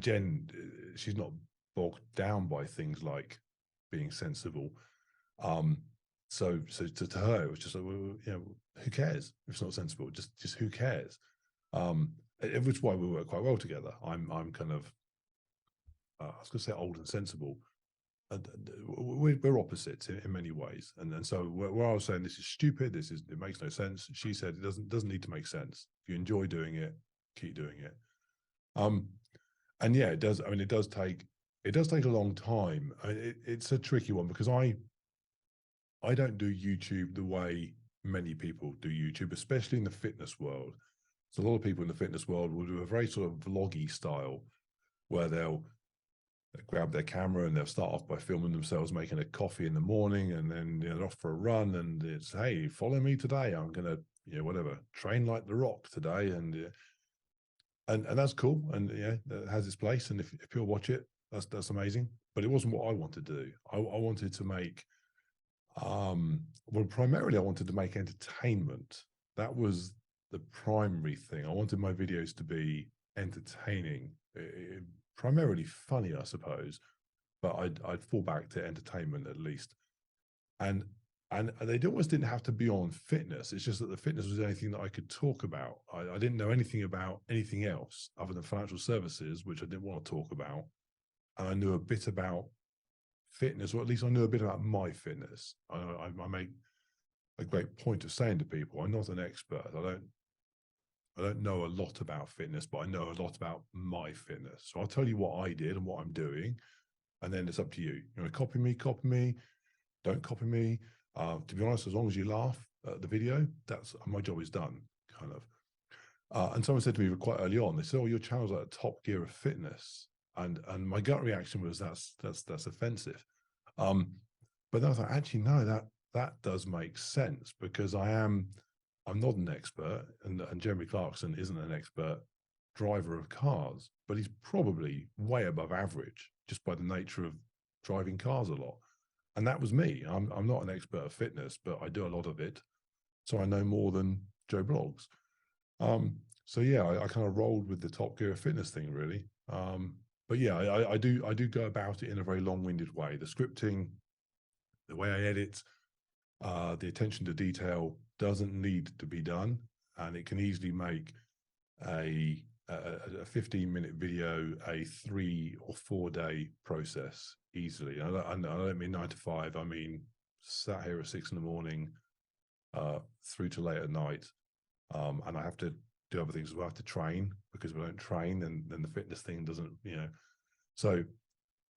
[SPEAKER 2] Jen, she's not bogged down by things like being sensible. So to her, it was just like, well, you know, who cares if it's not sensible? Just who cares? Which is why we work quite well together. I'm kind of, I was going to say old and sensible. We're opposites in many ways, and so where I was saying this is stupid, it makes no sense, she said it doesn't need to make sense. If you enjoy doing it, keep doing it. And yeah, it does. I mean, it does take a long time. It's a tricky one, because I don't do YouTube the way many people do YouTube, especially in the fitness world. So a lot of people in the fitness world will do a very sort of vloggy style, where they'll grab their camera and they'll start off by filming themselves making a coffee in the morning, and then they're off for a run, and it's, hey, follow me today, I'm gonna, whatever, train like The Rock today, and that's cool, and that has its place, and if people watch it, that's amazing. But it wasn't what I wanted to do. I wanted to make well, primarily I wanted to make entertainment. That was the primary thing. I wanted my videos to be entertaining, primarily funny, I suppose, but I'd fall back to entertainment at least. And they almost didn't have to be on fitness. It's just that the fitness was anything that I could talk about. I didn't know anything about anything else other than financial services, which I didn't want to talk about. And I knew a bit about fitness, or at least I knew a bit about my fitness. I make a great point of saying to people, I'm not an expert. I don't know a lot about fitness, but I know a lot about my fitness. So I'll tell you what I did and what I'm doing, and then it's up to you. You want to copy me, don't copy me. To be honest, as long as you laugh at the video, that's my job is done, kind of. And someone said to me quite early on, they said, "Oh, your channel's like a top gear of fitness," and my gut reaction was that's offensive. But then I thought, actually, no, that does make sense, because I'm not an expert, and Jeremy Clarkson isn't an expert driver of cars, but he's probably way above average just by the nature of driving cars a lot. And that was me. I'm not an expert of fitness, but I do a lot of it, so I know more than Joe Blogs. So yeah, I kind of rolled with the Top Gear of fitness thing, really. But yeah, I do go about it in a very long-winded way. The scripting, the way I edit, the attention to detail doesn't need to be done, and it can easily make a 15-minute video a 3 or 4 day process easily. I don't mean 9 to 5. I mean sat here at 6 in the morning through to late at night, and I have to do other things as well. I have to train, because if I don't train, then the fitness thing doesn't, So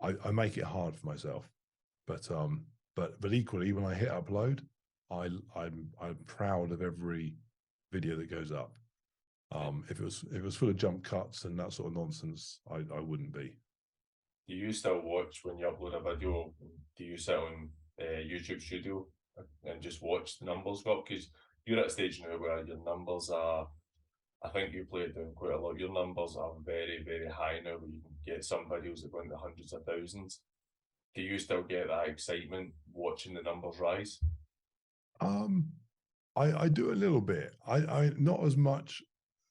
[SPEAKER 2] I make it hard for myself, but equally, when I hit upload, I'm proud of every video that goes up. If it was full of jump cuts and that sort of nonsense, I wouldn't be.
[SPEAKER 1] Do you still watch when you upload a video? Do you sit on YouTube Studio and just watch the numbers go up? Because you're at a stage now where your numbers are, I think you play it down quite a lot. Your numbers are very, very high now, where you can get some videos that go into hundreds of thousands. Do you still get that excitement watching the numbers rise?
[SPEAKER 2] I do a little bit. I not as much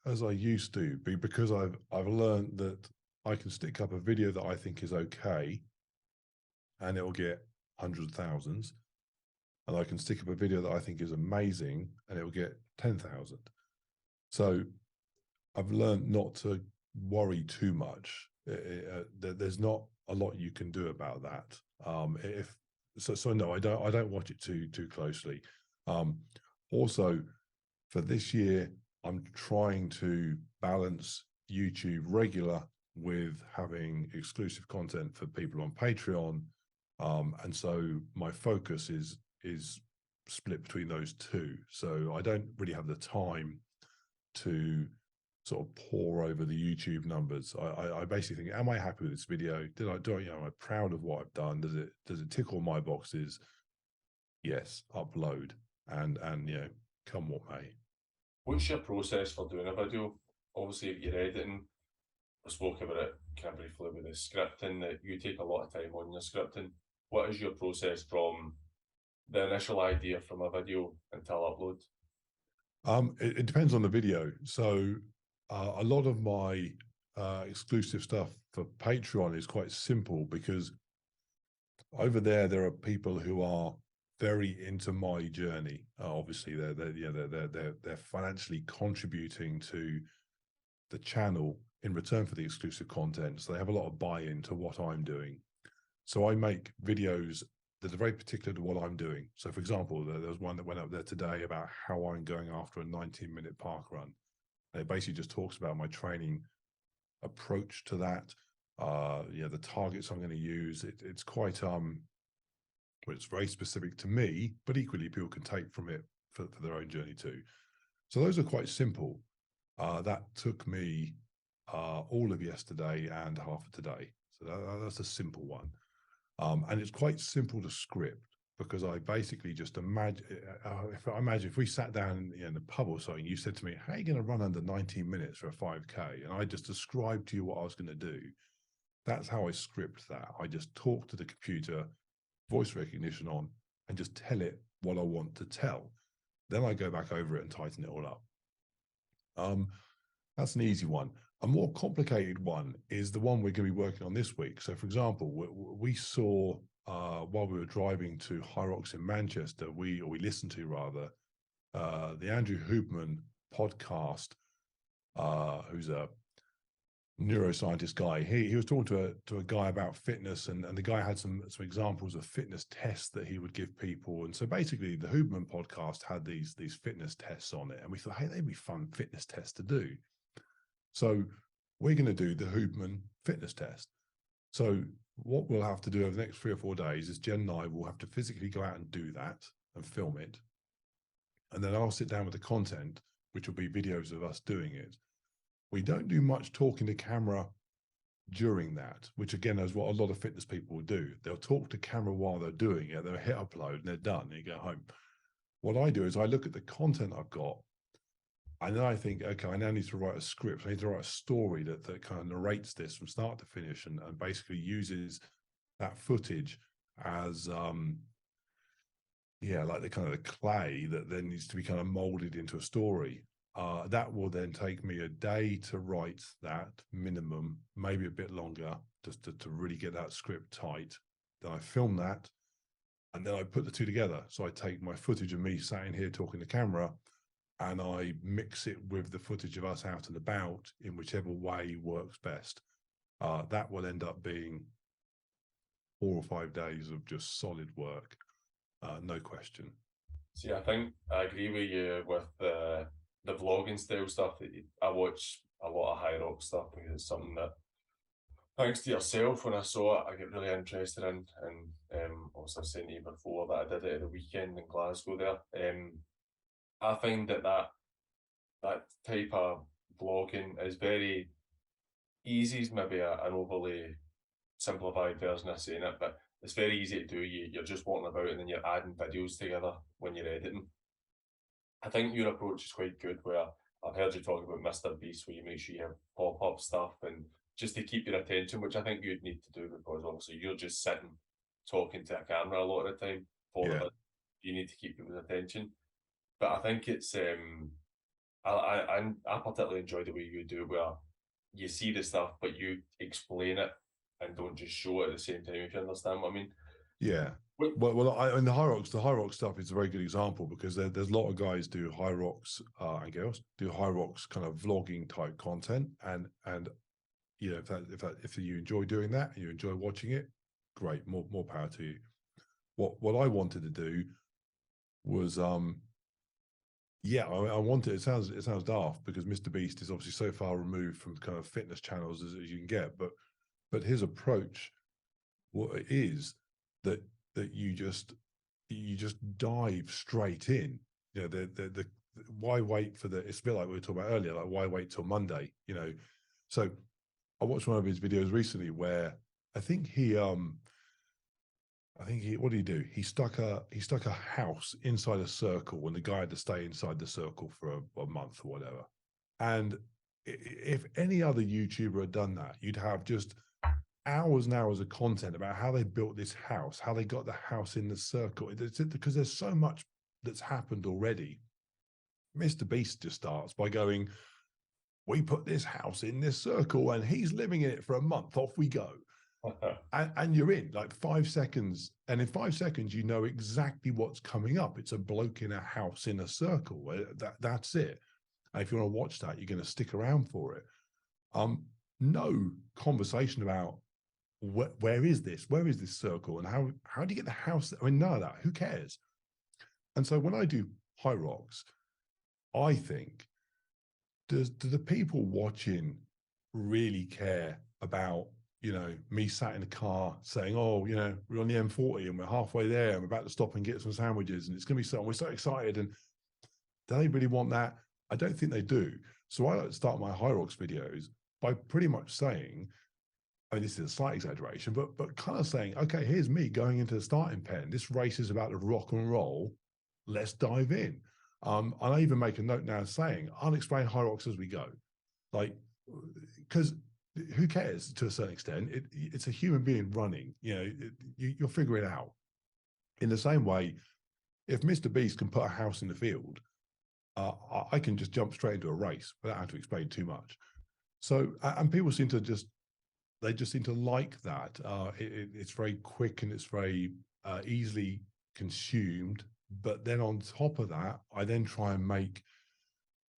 [SPEAKER 2] as I used to be, because I've learned that I can stick up a video that I think is okay, and it will get hundreds of thousands, and I can stick up a video that I think is amazing, and it will get 10,000. So I've learned not to worry too much. There's not a lot you can do about that. No, I don't watch it too closely. Also, for this year, I'm trying to balance YouTube regular with having exclusive content for people on Patreon. And so my focus is split between those two. So I don't really have the time to sort of pour over the YouTube numbers. I basically think, am I happy with this video? Am I proud of what I've done? Does it tick all my boxes? Yes, upload and come what may.
[SPEAKER 1] What's your process for doing a video? Obviously, if you're editing, I spoke about it kind of briefly with the scripting, that you take a lot of time on your scripting. What is your process from the initial idea from a video until upload?
[SPEAKER 2] It depends on the video. So a lot of my exclusive stuff for Patreon is quite simple because over there are people who are very into my journey. Obviously, they're financially contributing to the channel in return for the exclusive content. So they have a lot of buy-in to what I'm doing. So I make videos that are very particular to what I'm doing. So, for example, there was one that went up there today about how I'm going after a 19-minute park run. And it basically just talks about my training approach to that. The targets I'm going to use. It's quite it's very specific to me, but equally people can take from it for their own journey too. So those are quite simple. That took me all of yesterday and half of today. So that's a simple one. And it's quite simple to script because I basically just imagine, if we sat down in the pub or something, you said to me, how are you going to run under 19 minutes for a 5K? And I just described to you what I was going to do. That's how I script that. I just talk to the computer, voice recognition on, and just tell it what I want to tell. Then I go back over it and tighten it all up. That's an easy one. A more complicated one is the one we're going to be working on this week. So, for example, we saw while we were driving to High Rocks in Manchester, we listened to rather the Andrew Huberman podcast, who's a neuroscientist guy. He was talking to a guy about fitness, and the guy had some examples of fitness tests that he would give people. And so basically, the Huberman podcast had these fitness tests on it, and we thought, hey, they'd be fun fitness tests to do. So we're going to do the Huberman fitness test. So what we'll have to do over the next 3 or 4 days is Jen and I will have to physically go out and do that and film it. And then I'll sit down with the content, which will be videos of us doing it. We don't do much talking to camera during that, which again is what a lot of fitness people will do. They'll talk to camera while they're doing it. They'll hit upload and they're done and you go home. What I do is I look at the content I've got, and then I think, okay, I now need to write a script. I need to write a story that kind of narrates this from start to finish and basically uses that footage as, like the kind of the clay that then needs to be kind of molded into a story. That will then take me a day to write that minimum, maybe a bit longer, just to really get that script tight. Then I film that, and then I put the two together. So I take my footage of me sat in here talking to camera, and I mix it with the footage of us out and about in whichever way works best. That will end up being 4 or 5 days of just solid work, no question.
[SPEAKER 1] See, I think I agree with you with the vlogging style stuff. I watch a lot of High Rock stuff because it's something that, thanks to yourself, when I saw it, I get really interested in. And also, I've said to you before that I did it at the weekend in Glasgow there. I find that type of vlogging is very easy. Is maybe an overly simplified version of saying it, but it's very easy to do. You're just walking about and then you're adding videos together when you're editing. I think your approach is quite good, where I've heard you talk about Mr. Beast, where you make sure you have pop-up stuff and just to keep your attention, which I think you'd need to do because obviously you're just sitting talking to a camera a lot of the time. You need to keep people's attention. But I think it's I particularly enjoy the way you do it, where you see the stuff but you explain it and don't just show it at the same time, if you understand what I mean.
[SPEAKER 2] Yeah. And the High Rocks stuff is a very good example because there's a lot of guys do High Rocks and girls do High Rocks kind of vlogging type content, and if you enjoy doing that and you enjoy watching it, great, more power to you. What I wanted to do was Yeah, I want it. It sounds daft because Mr. Beast is obviously so far removed from kind of fitness channels as you can get, but his approach, what it is that you just dive straight in. You know, the why wait for the, it's a bit like we were talking about earlier, like why wait till Monday, you know. So I watched one of his videos recently where I think he what did he do? He stuck a house inside a circle, and the guy had to stay inside the circle for a month or whatever. And if any other YouTuber had done that, you'd have just hours and hours of content about how they built this house, how they got the house in the circle. Because there's so much that's happened already. Mr. Beast just starts by going, "We put this house in this circle, and he's living in it for a month. Off we go." And you're in like 5 seconds, and in 5 seconds you know exactly what's coming up. It's a bloke in a house in a circle. That's it. And if you want to watch that, you're going to stick around for it. No conversation about where is this circle, and how do you get the house? I mean, none of that. Who cares? And so when I do high rocks, I think, do the people watching really care about, you know, me sat in the car saying, "Oh, you know, we're on the M40 and we're halfway there. I'm about to stop and get some sandwiches, and it's going to be so, we're so excited." And do they really want that? I don't think they do. So I like to start my high rocks videos by pretty much saying, I mean, this is a slight exaggeration, but kind of saying, okay, here's me going into the starting pen. This race is about to rock and roll. Let's dive in. And I even make a note now saying, I'll explain high rocks as we go. Like, because who cares to a certain extent? It's a human being running. You know, you'll figure it out. In the same way, if Mr. Beast can put a house in the field, I can just jump straight into a race without having to explain too much. So, and people seem to just seem to like that. It's very quick and it's very easily consumed. But then on top of that, I then try and make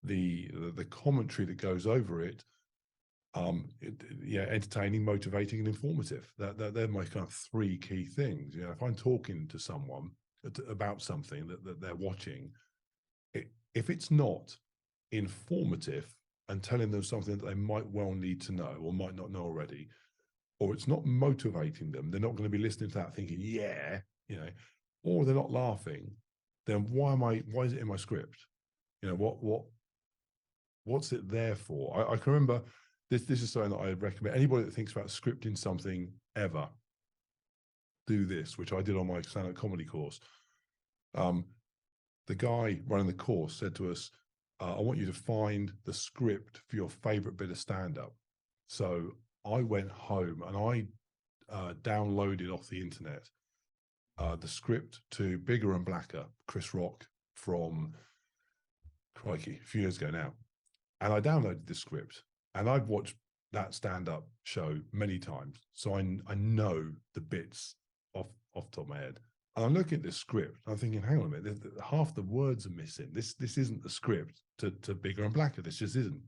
[SPEAKER 2] the commentary that goes over it, entertaining, motivating, and informative. They're my kind of three key things. You know, if I'm talking to someone about something that they're watching, if it's not informative and telling them something that they might well need to know or might not know already, or it's not motivating them, they're not going to be listening to that thinking, yeah, you know, or they're not laughing, then why is it in my script? You know, what's it there for? I can remember this is something that I recommend anybody that thinks about scripting something ever, do this, which I did on my stand-up comedy course. The guy running the course said to us, I want you to find the script for your favorite bit of stand-up. So I went home and I downloaded off the internet the script to Bigger and Blacker, Chris Rock, from, crikey, a few years ago now. And I downloaded the script, and I've watched that stand-up show many times. So I know the bits off the top of my head. And I'm looking at this script, and I'm thinking, hang on a minute, half the words are missing. This isn't the script to Bigger and Blacker. This just isn't.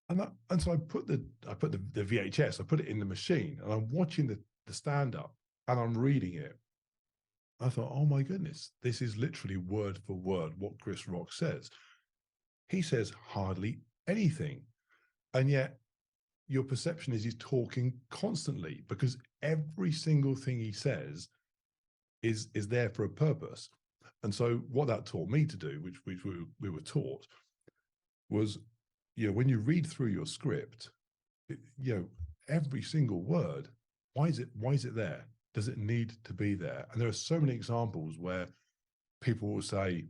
[SPEAKER 2] And so I put the VHS, I put it in the machine, and I'm watching the stand-up, and I'm reading it. I thought, oh my goodness, this is literally word for word what Chris Rock says. He says hardly anything, and yet your perception is he's talking constantly, because every single thing he says is there for a purpose. And so what that taught me to do, which we were taught, was, you know, when you read through your script, you know, every single word, why is it there? Does it need to be there? And there are so many examples where people will say,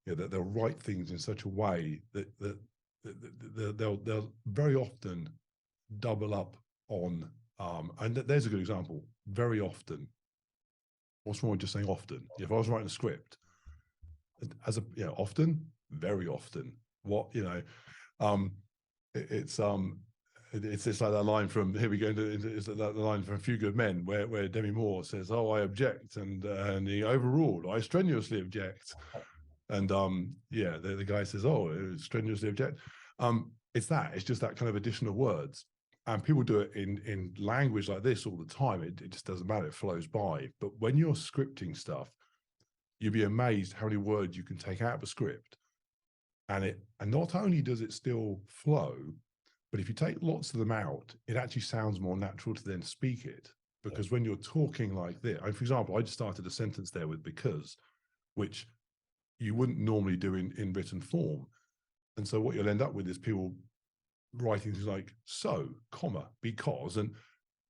[SPEAKER 2] you know, that they'll write things in such a way that they'll very often double up on, and there's a good example. Very often, what's wrong with just saying often? If I was writing a script, often, very often, what, you know, it's like that line from, here we go into it's that line from A Few Good Men where Demi Moore says, "Oh, I object," and he overruled, "I strenuously object." And the guy says, "Oh, strenuously object." It's just that kind of additional words, and people do it in language like this all the time. It just doesn't matter; it flows by. But when you're scripting stuff, you'd be amazed how many words you can take out of a script, and not only does it still flow, but if you take lots of them out, it actually sounds more natural to then speak it. Because when you're talking like this, for example, I just started a sentence there with because, which you wouldn't normally do in written form. And so what you'll end up with is people writing things like so, comma, because, and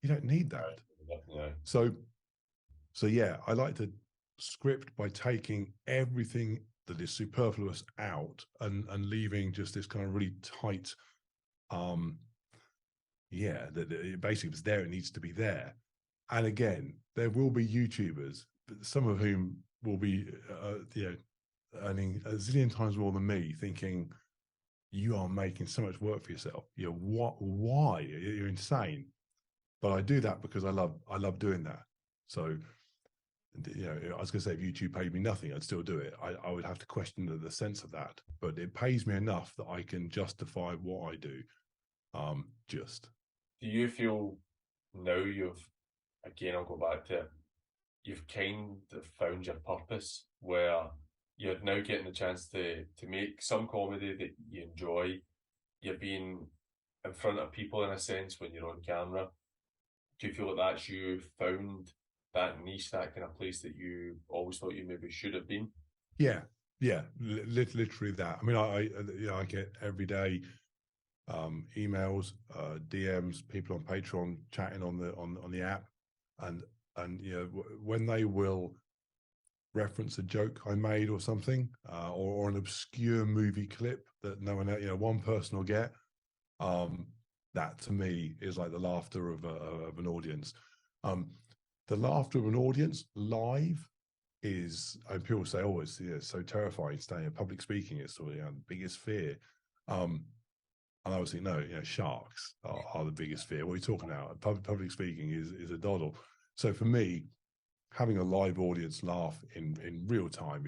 [SPEAKER 2] you don't need that.
[SPEAKER 1] Yeah.
[SPEAKER 2] So yeah, I like to script by taking everything that is superfluous out and leaving just this kind of really tight, that basically if it's there, it needs to be there. And again, there will be YouTubers, some of whom will be, earning a zillion times more than me, thinking you are making so much work for yourself. Why? You're insane. But I do that because I love doing that. So, I was going to say, if YouTube paid me nothing, I'd still do it. I would have to question the sense of that, but it pays me enough that I can justify what I do.
[SPEAKER 1] Do you feel now again, I'll go back to it, you've kind of found your purpose where you're now getting the chance to make some comedy that you enjoy. You're being in front of people in a sense when you're on camera. Do you feel like that's you found that niche, that kind of place that you always thought you maybe should have been?
[SPEAKER 2] Yeah, literally that. I mean, I get every day emails, DMs, people on Patreon chatting on the app, and when they will reference a joke I made or something, or an obscure movie clip that no one, one person will get. That to me is like the laughter of an audience. The laughter of an audience live is, and people say, "Oh, it's so terrifying." Staying in public speaking is sort of the biggest fear. And I was thinking, no, sharks are the biggest fear. What are you talking about? Public speaking is a doddle. So for me, having a live audience laugh in real time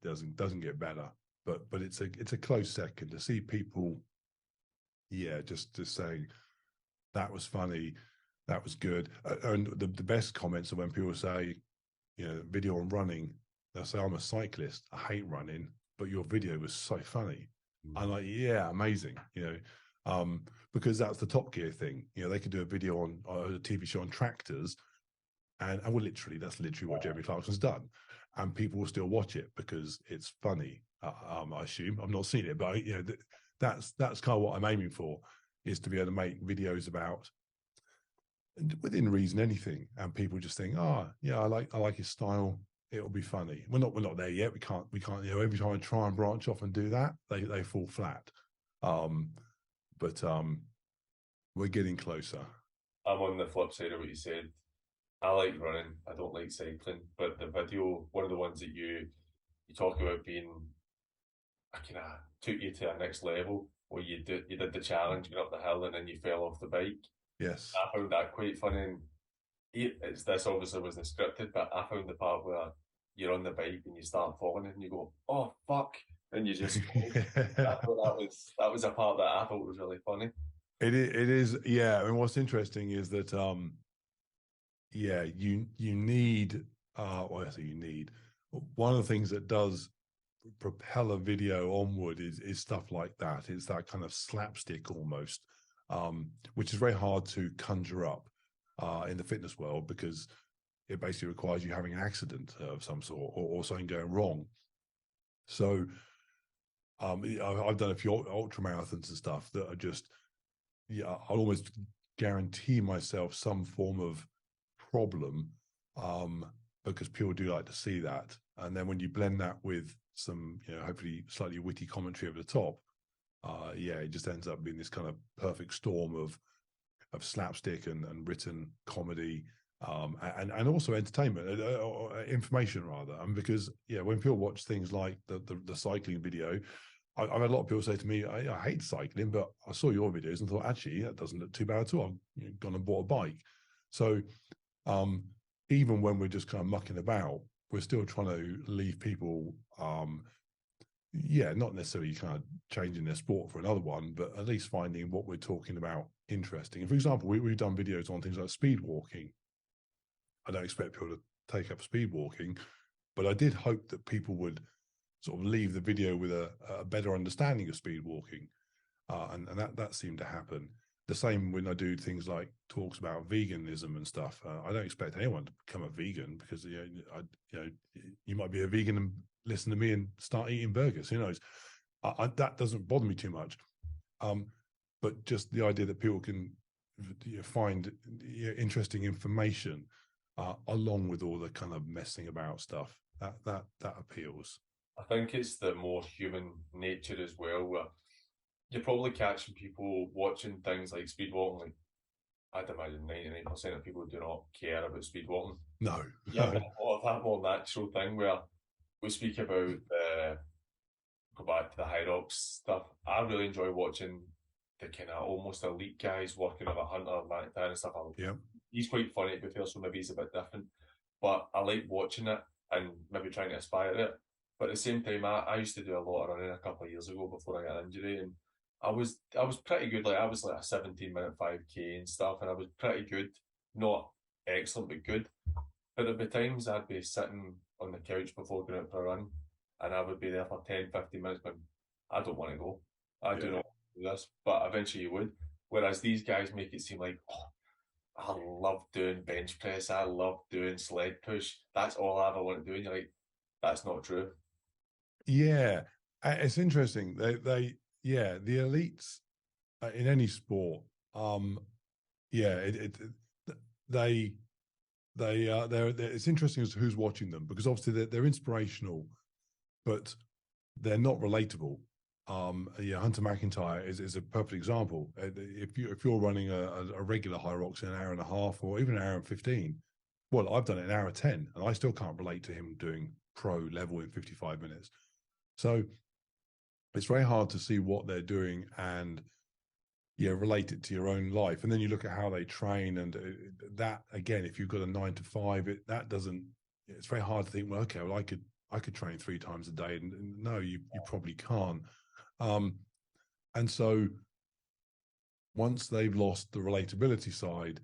[SPEAKER 2] doesn't get better. But it's a close second to see people, just saying that was funny, that was good. And the best comments are when people say, video on running. They'll say, "I'm a cyclist. I hate running, but your video was so funny." I'm like, yeah, amazing. Because that's the Top Gear thing. They could do a video on a TV show on tractors, and that's literally what Jeremy Clarkson's done, and people will still watch it because it's funny. I assume I've not seen it, but that's kind of what I'm aiming for, is to be able to make videos about, within reason, anything, and people just think, I like his style. It'll be funny. We're not there yet. We can't. Every time I try and branch off and do that, they fall flat. But we're getting closer.
[SPEAKER 1] I'm on the flip side of what you said. I like running. I don't like cycling. But the video, one of the ones that you talk about being, I kind of took you to a next level where you did the challenge, going up the hill, and then you fell off the bike.
[SPEAKER 2] Yes,
[SPEAKER 1] I found that quite funny. And this obviously wasn't scripted, but I found the part where you're on the bike and you start falling and you go, "Oh fuck," and you just I thought that was a part that I thought was really funny.
[SPEAKER 2] It is, yeah. I mean, what's interesting is that you need, well, I say you need, one of the things that does propel a video onward is stuff like that. It's that kind of slapstick almost, which is very hard to conjure up in the fitness world, because it basically requires you having an accident of some sort, or something going wrong. So I've done a few ultra marathons and stuff that are just, I'll almost guarantee myself some form of problem, because people do like to see that. And then when you blend that with some, hopefully slightly witty commentary over the top, it just ends up being this kind of perfect storm of slapstick and written comedy, and also entertainment, information rather. And because when people watch things like the cycling video, I've had a lot of people say to me, I hate cycling, but I saw your videos and thought, actually, that doesn't look too bad at all. I've gone and bought a bike. So even when we're just kind of mucking about, we're still trying to leave people, not necessarily kind of changing their sport for another one, but at least finding what we're talking about interesting. And for example, we've done videos on things like speed walking. I don't expect people to take up speed walking, But I did hope that people would sort of leave the video with a better understanding of speed walking, and that seemed to happen. The same when I do things like talks about veganism and stuff. I don't expect anyone to become a vegan, because you might be a vegan and listen to me and start eating burgers. Who knows? That doesn't bother me too much. But just the idea that people can find interesting information along with all the kind of messing about stuff, that appeals.
[SPEAKER 1] I think it's the more human nature as well, where you're probably catching people watching things like speed walking. Like, I'd imagine 99% of people do not care about speed walking.
[SPEAKER 2] No.
[SPEAKER 1] Yeah, but a lot of that more natural thing where we speak about go back to the high rocks stuff. I really enjoy watching the kind of almost elite guys working with a hunter back down and stuff.
[SPEAKER 2] Yeah.
[SPEAKER 1] He's quite funny to be fair, so maybe he's a bit different. But I like watching it and maybe trying to aspire to it. But at the same time, I used to do a lot of running a couple of years ago before I got an injury, and I was pretty good. Like I was like a 17-minute 5K and stuff, and I was pretty good. Not excellent, but good. But there'd be times I'd be sitting on the couch before going out for a run, and I would be there for 10, 15 minutes, but I don't want to go. I do not want to do this. But eventually you would. Whereas these guys make it seem like, oh, I love doing bench press, I love doing sled push. That's all I ever want to do. And you're like, that's not true.
[SPEAKER 2] Yeah. It's interesting. The elites in any sport, it's interesting as to who's watching them, because obviously they're inspirational, but they're not relatable. Hunter McIntyre is a perfect example. If you're running a regular high rocks in an hour and a half, or even an hour and 15, well, I've done it in an hour 10, and I still can't relate to him doing pro level in 55 minutes. So it's very hard to see what they're doing and relate it to your own life. And then you look at how they train, and that again, if you've got a 9 to 5, it's very hard to think, well, okay, well, I could train 3 times a day, and no, you probably can't. And so once they've lost the relatability side,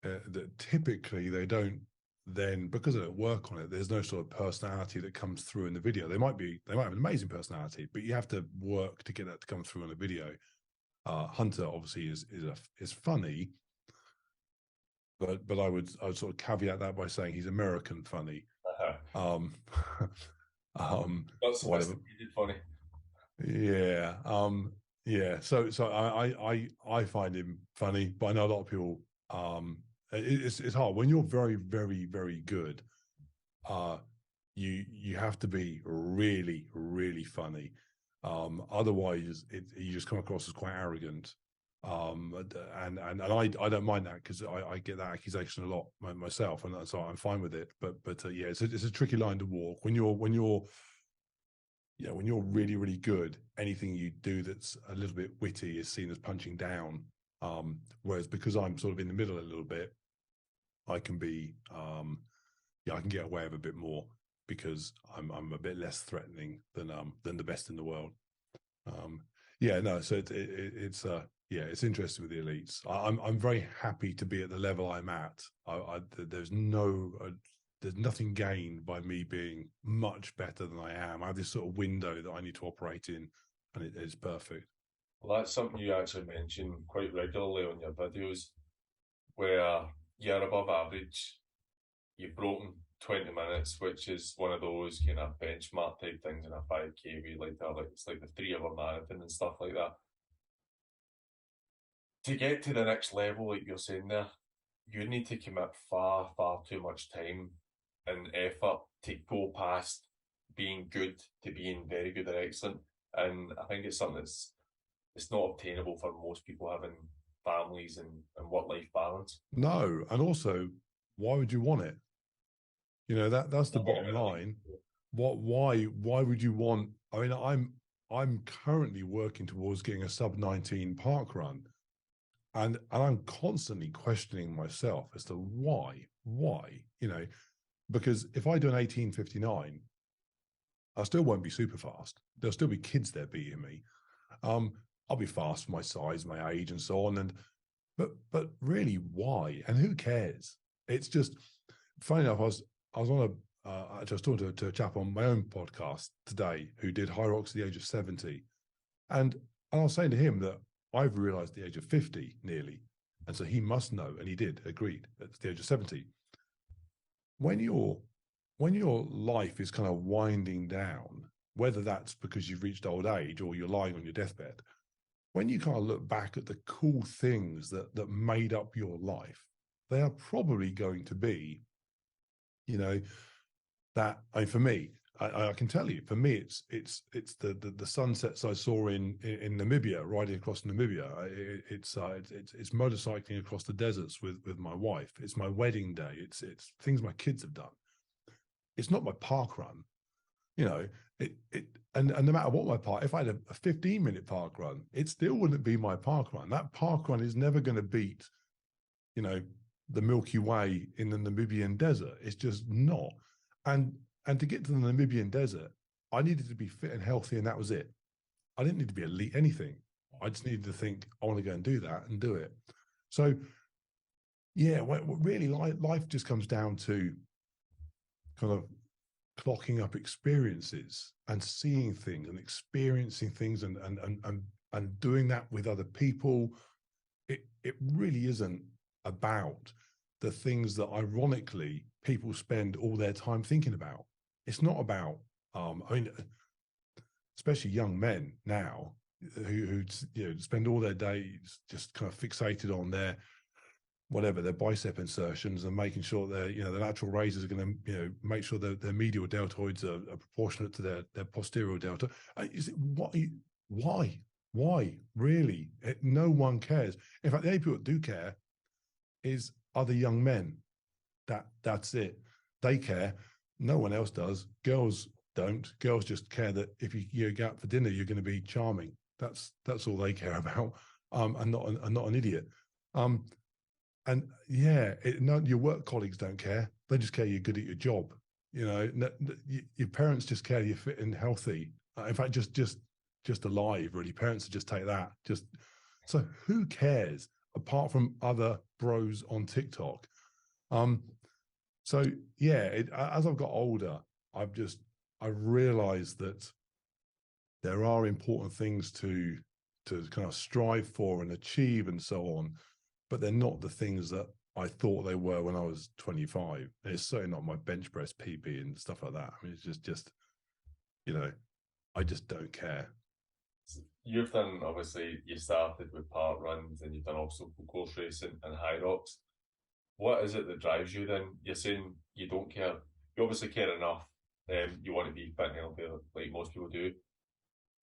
[SPEAKER 2] that typically they don't then, because they don't work on it, there's no sort of personality that comes through in the video. They might have an amazing personality, but you have to work to get that to come through on a video. Hunter obviously is funny, but I would sort of caveat that by saying he's American funny.
[SPEAKER 1] Not sophisticated funny.
[SPEAKER 2] Yeah. So I find him funny, but I know a lot of people. It's hard when you're very, very, very good. You have to be really, really funny. Otherwise, you just come across as quite arrogant. And I don't mind that, because I get that accusation a lot myself, and so I'm fine with it. But it's a tricky line to walk when you're really, really good. Anything you do that's a little bit witty is seen as punching down. Whereas because I'm sort of in the middle a little bit, I can be I can get away with a bit more, because I'm a bit less threatening than the best in the world. So it's interesting with the elites. I'm very happy to be at the level I'm at. There's nothing gained by me being much better than I am. I have this sort of window that I need to operate in, and it is perfect.
[SPEAKER 1] Well, that's something you actually mention quite regularly on your videos, where you're above average. You've broken 20 minutes, which is one of those kind of benchmark type things in a 5K. We like to have, it's like the 3-hour marathon and stuff like that. To get to the next level, like you're saying there, you need to commit far, far too much time and effort to go past being good to being very good or excellent. And I think it's something it's not obtainable for most people having families and work-life balance.
[SPEAKER 2] No, and also, why would you want it? That's the bottom line. Why would you want? I mean, I'm currently working towards getting a sub-19 park run, and I'm constantly questioning myself as to why, because if I do an 18:59, I still won't be super fast. There'll still be kids there beating me. I'll be fast for my size, my age, and so on. But really, why? And who cares? It's just funny enough. I was on I was talking to a chap on my own podcast today who did high rocks at the age of 70. And I was saying to him that I've realized at the age of 50 nearly. And so he must know, and he did, agreed, at the age of 70. When your life is kind of winding down, whether that's because you've reached old age or you're lying on your deathbed, when you kind of look back at the cool things that made up your life, they are probably going to be, that. I mean, for me, I can tell you, for me, it's the sunsets I saw in Namibia, riding across Namibia. It's motorcycling across the deserts with my wife. It's my wedding day. It's things my kids have done. It's not my park run, and no matter what my park, if I had a 15-minute park run, it still wouldn't be my park run. That park run is never going to beat, the Milky Way in the Namibian desert. It's just not. And to get to the Namibian desert, I needed to be fit and healthy, and that was it. I didn't need to be elite anything. I just needed to think, I want to go and do that and do it. So, yeah, really, life just comes down to kind of clocking up experiences and seeing things and experiencing things and doing that with other people. It really isn't about the things that ironically people spend all their time thinking about. It's not about especially young men now who spend all their days just kind of fixated on their bicep insertions and making sure the lateral raises are going to make sure that their medial deltoids are proportionate to their posterior delta. Why really? No one cares. In fact, the only people that do care is other young men. That's it. They care. No one else does. Girls don't. Girls just care that if you go out for dinner, you're going to be charming. That's all they care about. And not an idiot. And yeah, your work colleagues don't care. They just care you're good at your job. Your parents just care you're fit and healthy. In fact, just alive. Really, parents just take that. So who cares apart from other bros on TikTok? So yeah, as I've got older, I realized that there are important things to kind of strive for and achieve and so on, but they're not the things that I thought they were when I was 25. And it's certainly not my bench press PB and stuff like that. I mean, it's just I just don't care.
[SPEAKER 1] You've done, obviously, you started with park runs and you've done also course racing and high rocks. What is it that drives you then? You're saying you don't care. You obviously care enough. You want to be fit and healthy like most people do.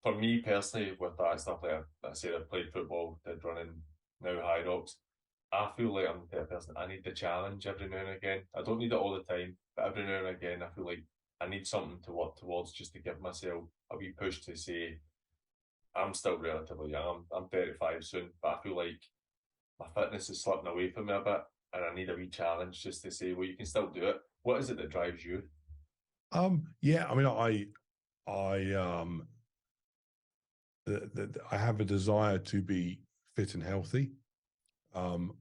[SPEAKER 1] For me personally, with that stuff, like I said, I've played football, did running, now high rocks. I feel like I'm the type of person, I need the challenge every now and again. I don't need it all the time, but every now and again, I feel like I need something to work towards, just to give myself a wee push to say, I'm still relatively young. I'm 35 soon, but I feel like my fitness is slipping away from me a bit, and I need a wee challenge just to say, well, you can still do it. What is it that drives you?
[SPEAKER 2] Yeah, I mean, I have a desire to be fit and healthy. I'm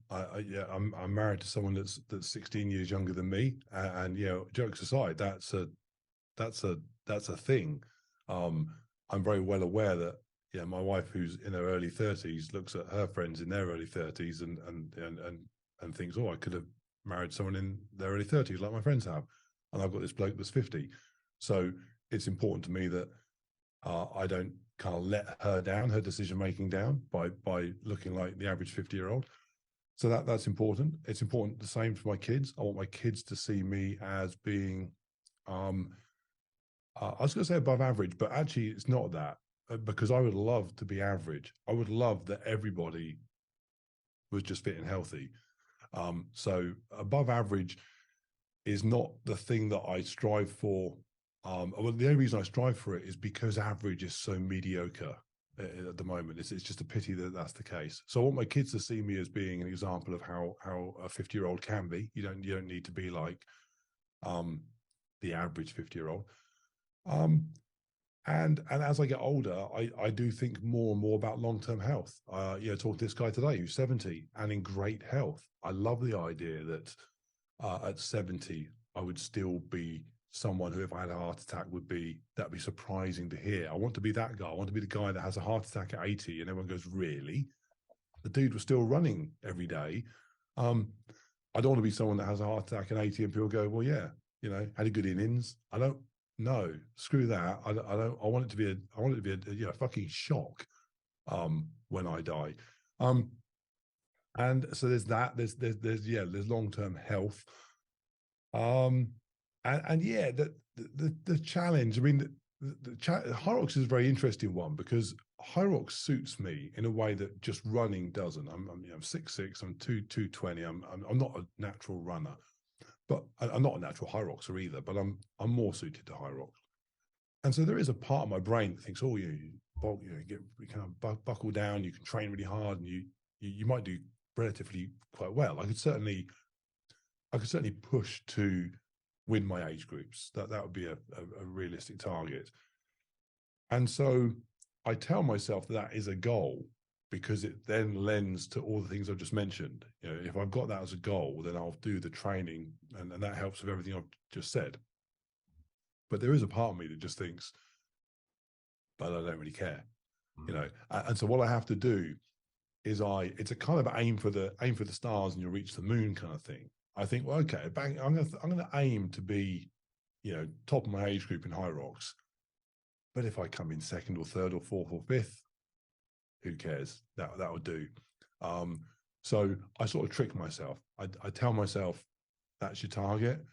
[SPEAKER 2] married to someone that's 16 years younger than me, and jokes aside, that's a thing. I'm very well aware that my wife, who's in her early 30s, looks at her friends in their early 30s and thinks, oh, I could have married someone in their early 30s like my friends have, and I've got this bloke that's 50. So it's important to me that I don't kind of let her down, her decision making down by looking like the average 50-year-old. So that's important. It's important the same for my kids. I want my kids to see me as being, I was going to say above average, but actually it's not that, because I would love to be average. I would love that everybody was just fit and healthy. So above average is not the thing that I strive for. Well, the only reason I strive for it is because average is so mediocre at the moment. It's just a pity that that's the case. So I want my kids to see me as being an example of how a 50-year-old can be. You don't need to be like the average 50-year-old. And as I get older, I do think more and more about long-term health. Talk to this guy today who's 70 and in great health. I love the idea that at 70 I would still be someone who, if I had a heart attack, that'd be surprising to hear. I want to be that guy. I want to be the guy that has a heart attack at 80 and everyone goes, really? The dude was still running every day. I don't want to be someone that has a heart attack at 80 and people go, well, yeah, had a good innings. I don't know. Screw that. I don't. I want it to be a fucking shock when I die. And so there's that. There's long-term health. And yeah, the challenge. I mean, High Rocks is a very interesting one because High Rocks suits me in a way that just running doesn't. I'm 6'6", I'm 220. I'm not a natural runner, but I'm not a natural High Rockser either. But I'm more suited to High Rocks. And so there is a part of my brain that thinks, oh, you kind of buckle down. You can train really hard, and you might do relatively quite well. I could certainly push to win my age groups. That would be a realistic target. And so I tell myself that is a goal because it then lends to all the things I've just mentioned. If I've got that as a goal, then I'll do the training, and that helps with everything I've just said. But there is a part of me that just thinks, but I don't really care, And so what I have to do is it's a kind of aim for the stars and you'll reach the moon kind of thing. I think, well, okay, bang, I'm going to aim to be, top of my age group in High Rocks. But if I come in second or third or fourth or fifth, who cares? That will do. So I sort of trick myself. I tell myself that's your target.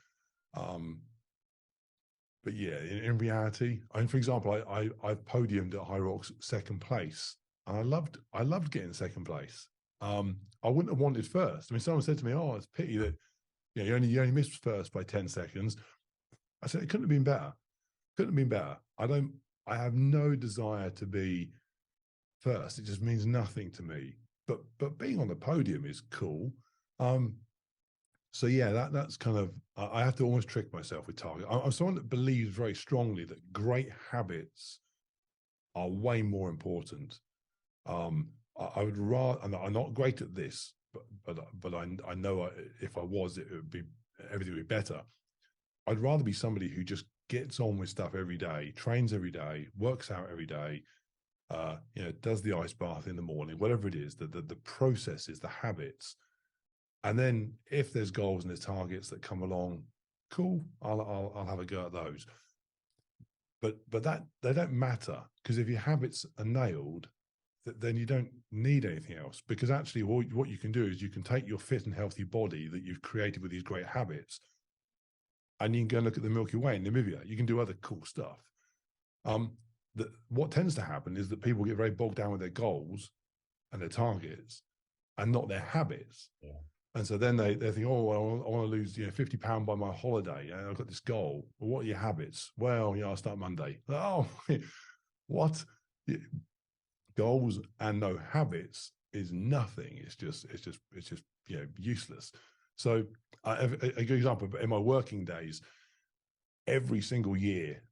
[SPEAKER 2] But yeah, in reality, for example, I've podiumed at High Rocks second place, and I loved getting second place. I wouldn't have wanted first. I mean, someone said to me, "Oh, it's a pity that you only missed first by 10 seconds." I said it couldn't have been better. Couldn't have been better. I have no desire to be first. It just means nothing to me. But being on the podium is cool. So yeah, that's kind of, I have to almost trick myself with target. I'm someone that believes very strongly that great habits are way more important. I would rather, and I'm not great at this, but I know if I was, everything would be better. I'd rather be somebody who just gets on with stuff every day, trains every day, works out every day, does the ice bath in the morning, whatever it is, the processes, the habits. And then if there's goals and there's targets that come along, cool, I'll have a go at those. But that they don't matter, because if your habits are nailed, then you don't need anything else. Because actually what you can do is you can take your fit and healthy body that you've created with these great habits, and you can go and look at the Milky Way in Namibia. You can do other cool stuff. What tends to happen is that people get very bogged down with their goals and their targets and not their habits.
[SPEAKER 3] Yeah.
[SPEAKER 2] And so then they think, oh, well, I want to lose 50 pounds by my holiday. And I've got this goal. Well, what are your habits? Well, I'll start Monday. Oh, what? Goals and no habits is nothing. It's just useless. So a good example, in my working days, every single year,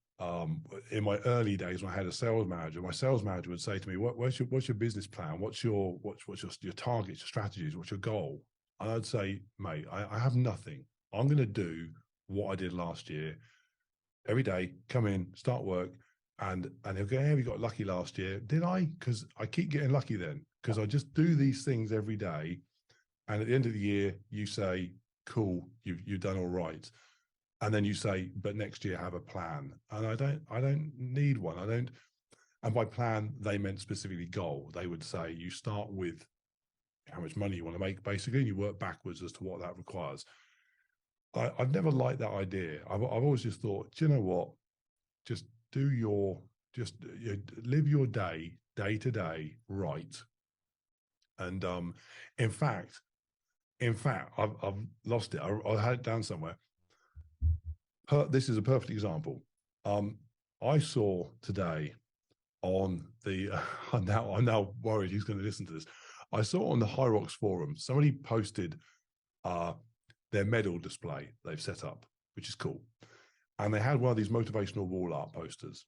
[SPEAKER 2] in my early days when I had a sales manager, my sales manager would say to me, what's your business plan? What's your targets, your strategies? What's your goal? And I'd say, mate, I have nothing. I'm going to do what I did last year. Every day, come in, start work, and he'll go, hey, we got lucky last year. Did I? Because I keep getting lucky then, because I just do these things every day. And at the end of the year, you say, cool, you've done all right. And then you say, but next year have a plan. And I don't need one. And by plan, they meant specifically goal. They would say you start with how much money you want to make, basically, and you work backwards as to what that requires. I've never liked that idea. I've always just thought, do you know what? Just live your day to day right. And in fact, I've lost it. I had it down somewhere. This is a perfect example. I saw today on the, I'm now worried he's going to listen to this. I saw on the High Rocks forum, somebody posted their medal display they've set up, which is cool. And they had one of these motivational wall art posters.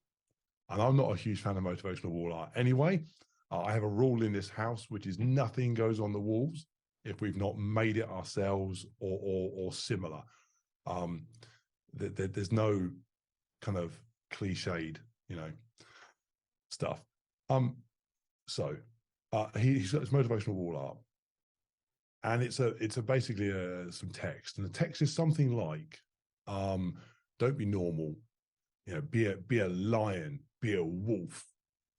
[SPEAKER 2] And I'm not a huge fan of motivational wall art anyway. I have a rule in this house, which is nothing goes on the walls if we've not made it ourselves or similar. there's no kind of cliched, stuff. So he's got this motivational wall art, and it's basically some text, and the text is something like, "Don't be normal, be a lion, be a wolf,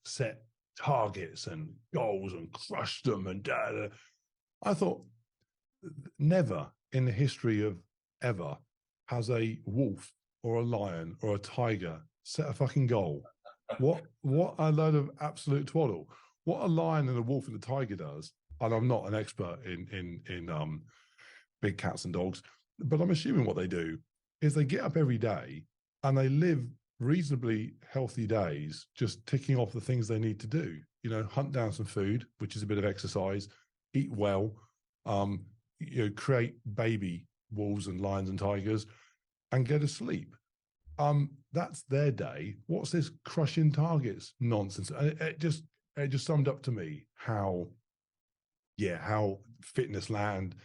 [SPEAKER 2] set targets and goals and crush them." And I thought, never in the history of ever has a wolf or a lion or a tiger set a fucking goal. What a load of absolute twaddle. What a lion and a wolf and a tiger does, and I'm not an expert in big cats and dogs, but I'm assuming what they do is they get up every day and they live reasonably healthy days, just ticking off the things they need to do. Hunt down some food, which is a bit of exercise, eat well, create baby wolves and lions and tigers, and go to sleep. That's their day. What's this crushing targets nonsense? And it just summed up to me how fitness land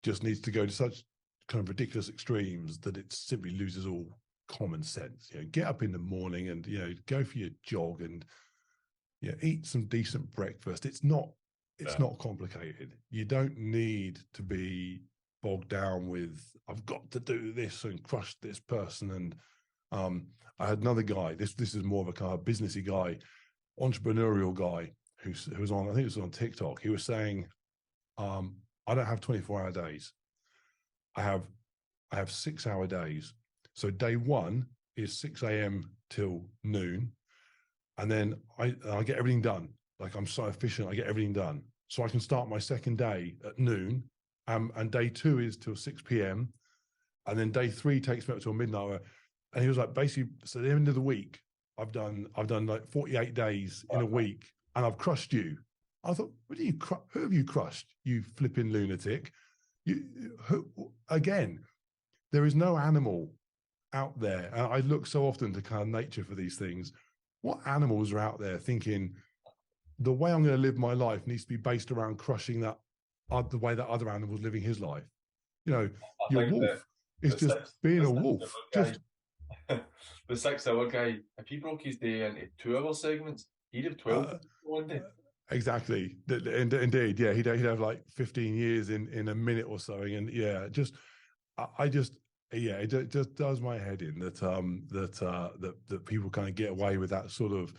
[SPEAKER 2] just needs to go to such kind of ridiculous extremes that it simply loses all common sense. Get up in the morning and go for your jog and eat some decent breakfast. It's not complicated. You don't need to be bogged down with, I've got to do this and crush this person. And I had another guy, this is more of a kind of businessy guy, entrepreneurial guy who was on, I think it was on TikTok. He was saying, I don't have 24-hour days. I have 6-hour days. So day one is 6 a.m. till noon. And then I get everything done. Like, I'm so efficient, I get everything done. So I can start my second day at noon. And day two is till 6 p.m. And then day three takes me up till midnight. And he was like, basically, so at the end of the week, I've done like 48 days in a week, and I've crushed you. I thought, who have you crushed, you flipping lunatic? Again, there is no animal out there. And I look so often to kind of nature for these things. What animals are out there thinking the way I'm going to live my life needs to be based around crushing that the way that other animals living his life? Your wolf is just being a wolf. Just
[SPEAKER 1] the 6-hour guy, if he broke his day into 2-hour segments, he'd have 12 one day.
[SPEAKER 2] Exactly. Indeed. Yeah. He'd have like 15 years in a minute or so. And it just does my head in that people kind of get away with that sort of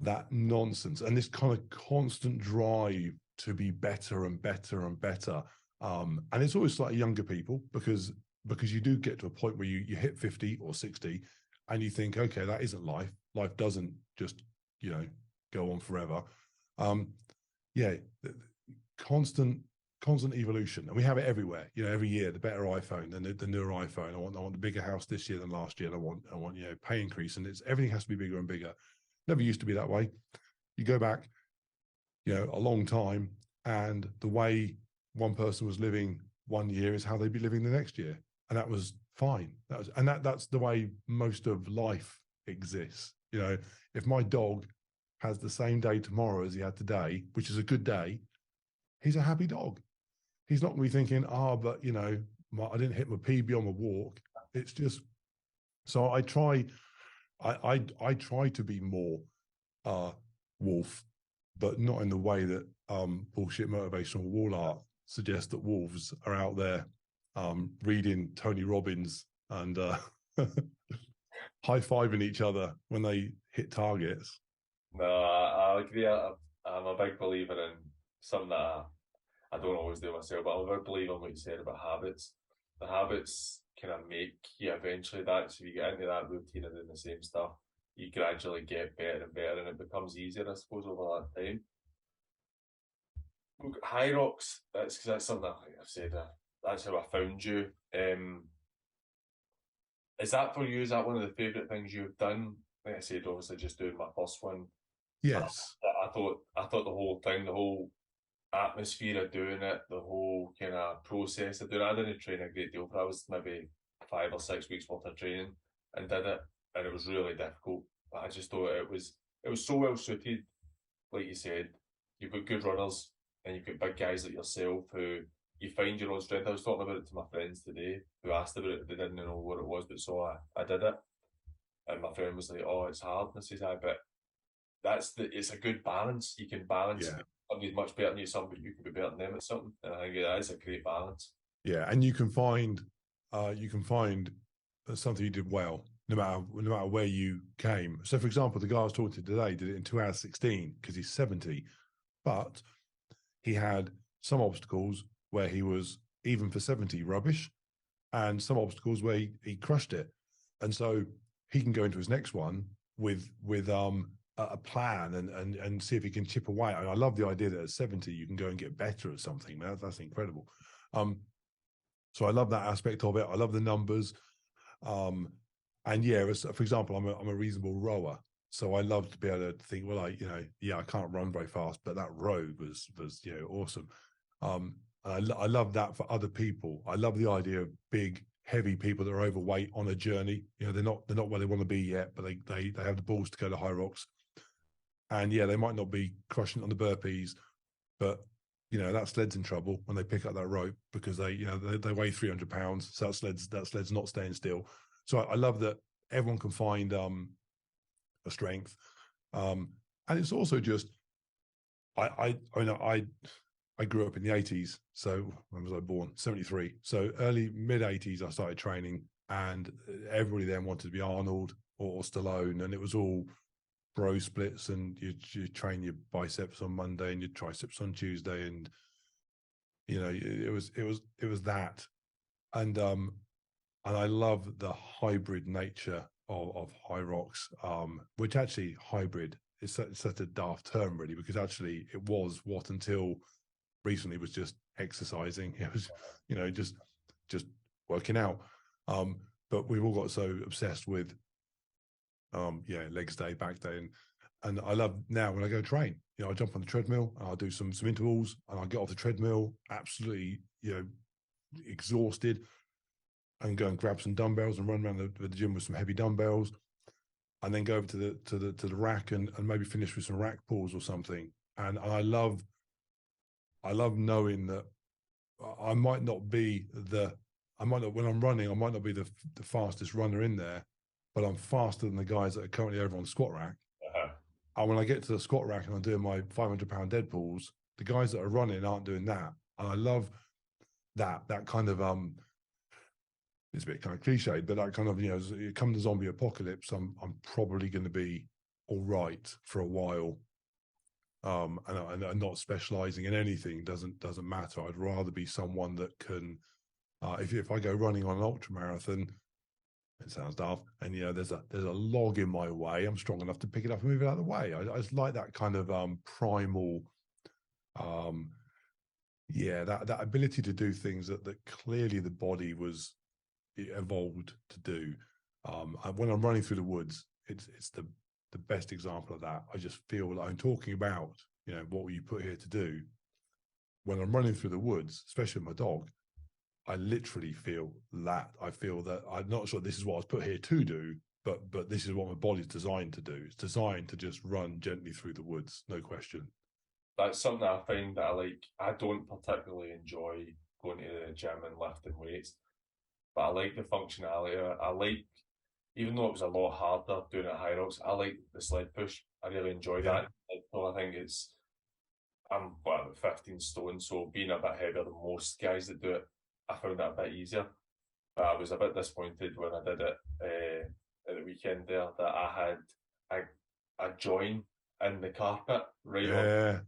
[SPEAKER 2] that nonsense and this kind of constant drive to be better and better and better. And it's always slightly younger people because you do get to a point where you hit 50 or 60 and you think, okay, that isn't life. Life doesn't just, go on forever. Constant evolution, and we have it everywhere. Every year, the better iPhone, the newer iPhone. I want the bigger house this year than last year. And I want pay increase, and everything has to be bigger and bigger. Never used to be that way. You go back, a long time, and the way one person was living one year is how they'd be living the next year, and that was fine. That's the way most of life exists. If my dog has the same day tomorrow as he had today, which is a good day, he's a happy dog. He's not going to be thinking, but I didn't hit my PB on my walk. It's just, so I try to be more wolf, but not in the way that bullshit motivational wall art suggests that wolves are out there reading Tony Robbins and high-fiving each other when they hit targets.
[SPEAKER 1] No, I agree. I'm a big believer in something that I don't always do myself, but I'm a big believer in what you said about habits. The habits kind of make you eventually that, so you get into that routine of doing the same stuff, you gradually get better and better, and it becomes easier, I suppose, over that time. Look, High Rocks, that's something I've said, that's how I found you. Is that for you? Is that one of the favourite things you've done? Like I said, obviously just doing my first one.
[SPEAKER 2] Yes.
[SPEAKER 1] I thought the whole thing, the whole atmosphere of doing it, the whole kind of process of doing it, I didn't train a great deal, but I was maybe 5 or 6 weeks worth of training and did it, and it was really difficult. But I just thought it was so well suited. Like you said, you've got good runners and you've got big guys like yourself who you find your own strength. I was talking about it to my friends today who asked about it. They didn't know what it was, but so I did it. And my friend was like, "Oh, it's hard." And I says, "I but it's a good balance. You can balance.
[SPEAKER 2] Yeah.
[SPEAKER 1] Somebody's much better than you, somebody you can be better than them at something. And I think that is a great balance."
[SPEAKER 2] Yeah, and you can find something you did well, no matter where you came. So, for example, the guy I was talking to today did it in 2 hours 16 because he's 70, but he had some obstacles where he was even for 70 rubbish, and some obstacles where he crushed it, and so he can go into his next one with a plan and see if he can chip away. And I love the idea that at 70 you can go and get better at something. That's incredible. So I love that aspect of it. I love the numbers. And yeah, for example, I'm a reasonable rower. So I love to be able to think, well, I can't run very fast, but that road was awesome. I love that for other people. I love the idea of big, heavy people that are overweight on a journey. They're not where they want to be yet, but they have the balls to go to high rocks. And yeah, they might not be crushing it on the burpees, but that sled's in trouble when they pick up that rope because they weigh 300 pounds. So that sled's not staying still. So I love that everyone can find a strength. And it's also just, I grew up in the 80s. So when was I born? 73. So mid 80s, I started training, and everybody then wanted to be Arnold or Stallone. And it was all bro splits, and you train your biceps on Monday and your triceps on Tuesday, and it was that, and I love the hybrid nature of high rocks, which actually hybrid is such a daft term really, because actually it was what until recently was just exercising. It was just working out, but we've all got so obsessed with legs day, back day, and I love now when I go train, I jump on the treadmill and I'll do some intervals, and I'll get off the treadmill absolutely exhausted, and go and grab some dumbbells and run around the gym with some heavy dumbbells, and then go over to the rack and maybe finish with some rack pulls or something. And I love knowing that I might not be when I'm running, I might not be the fastest runner in there, but I'm faster than the guys that are currently over on the squat rack. And when I get to the squat rack and I'm doing my 500-pound dead pulls, the guys that are running aren't doing that. And I love that kind of it's a bit kind of cliched, but that kind of it comes to zombie apocalypse, I'm probably going to be all right for a while. And not specializing in anything doesn't matter. I'd rather be someone that can, if I go running on an ultra marathon, it sounds daft, and there's a log in my way, I'm strong enough to pick it up and move it out of the way. I just like that kind of primal, that ability to do things that clearly the body was evolved to do. When I'm running through the woods, it's the best example of that. I just feel like I'm talking about, what were you put here to do? When I'm running through the woods, especially with my dog, I literally feel that. I feel that I'm not sure this is what I was put here to do, but this is what my body's designed to do. It's designed to just run gently through the woods, no question.
[SPEAKER 1] That's something I find that I like. I don't particularly enjoy going to the gym and lifting weights, but I like the functionality. I like, even though it was a lot harder doing it at high rocks, I like the sled push. I really enjoy that. So I think I'm 15 stone, so being a bit heavier than most guys that do it, I found that a bit easier. But I was a bit disappointed when I did it at the weekend there that I had a join in the carpet right on.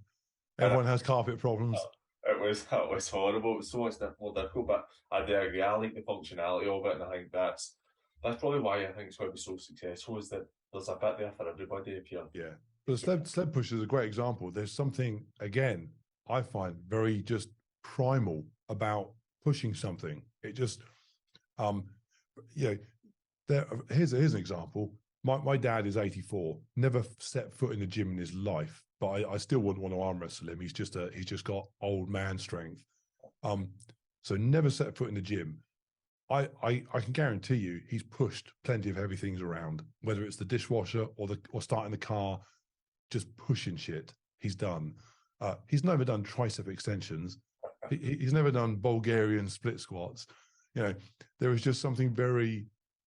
[SPEAKER 2] Everyone has carpet problems.
[SPEAKER 1] It was horrible. It was so much more difficult, but I do agree. I like the functionality of it, and I think that's probably why I think it's going to be so successful. Is that there's a bit there for everybody if you're.
[SPEAKER 2] Yeah, but the sled push is a great example. There's something, again, I find very just primal about pushing something. It just, here's an example. My dad is 84, never set foot in the gym in his life, but I still wouldn't want to arm wrestle him. He's just got old man strength. So never set foot in the gym. I can guarantee you he's pushed plenty of heavy things around, whether it's the dishwasher or starting the car, just pushing shit. He's done. He's never done tricep extensions, He's never done Bulgarian split squats. You know, there is just something very,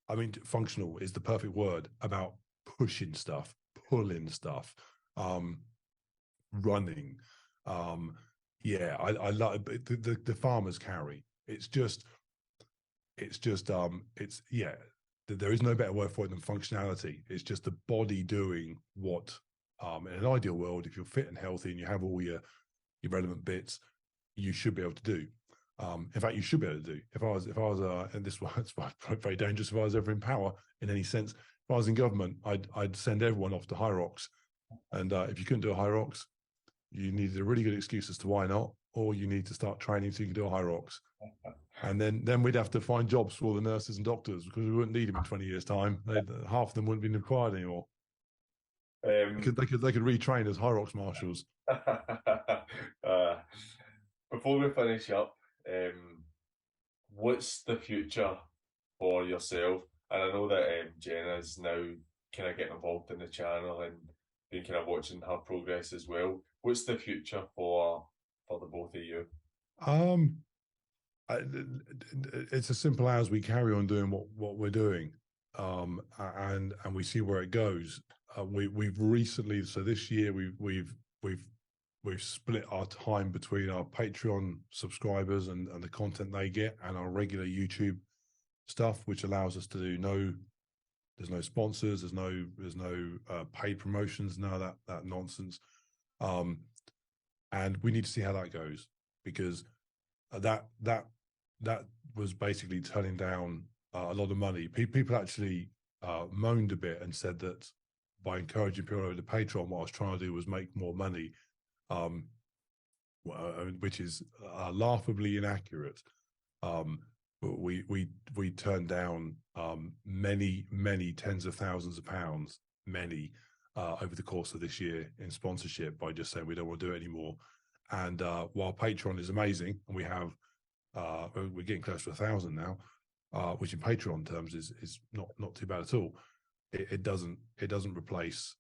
[SPEAKER 2] I mean, functional is the perfect word about pushing stuff, pulling stuff, running. Yeah, I love the farmers carry. It's yeah. There is no better word for it than functionality. It's just the body doing what, in an ideal world, if you're fit and healthy and you have all your relevant bits, you should be able to do. In fact, you should be able to do. If I was, and this was very dangerous. If I was ever in power in any sense, if I was in government, I'd send everyone off to high rocks. And if you couldn't do a high rocks, you needed a really good excuse as to why not, or you need to start training so you can do a high rocks. And then we'd have to find jobs for all the nurses and doctors because we wouldn't need them in 20 years' time. Half of them wouldn't be required anymore. Because they could retrain as high rocks marshals.
[SPEAKER 1] Before we finish up, what's the future for yourself? And I know that Jenna's now kind of getting involved in the channel and been kind of watching her progress as well. What's the future for the both of you?
[SPEAKER 2] It's as simple as we carry on doing what we're doing, and we see where it goes. We've recently, so this year we've split our time between our Patreon subscribers and the content they get and our regular YouTube stuff, which allows us to do there's no sponsors, there's no paid promotions, none of that nonsense. And we need to see how that goes, because that was basically turning down a lot of money. People actually moaned a bit and said that by encouraging people over to Patreon, what I was trying to do was make more money, which is laughably inaccurate. We turned down many tens of thousands of pounds, over the course of this year in sponsorship by just saying we don't want to do it anymore. And while Patreon is amazing, and we have we're getting close to 1,000 now, which in Patreon terms is not too bad at all. It doesn't replace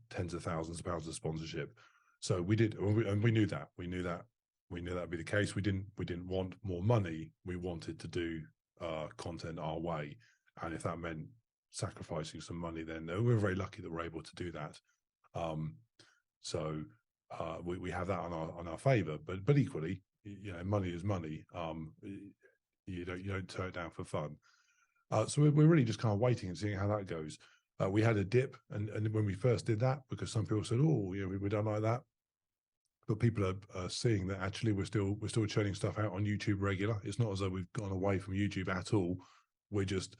[SPEAKER 2] tens of thousands of pounds of sponsorship. So we did, and we knew that would be the case. We didn't want more money. We wanted to do content our way, and if that meant sacrificing some money, then we're very lucky that we're able to do that. So we have that on our favor, but equally, you know, money is money. You don't turn it down for fun. So we're really just kind of waiting and seeing how that goes. We had a dip, and when we first did that, because some people said, "Oh, yeah, we don't like that," but people are seeing that actually we're still churning stuff out on YouTube regular. It's not as though we've gone away from YouTube at all. We're just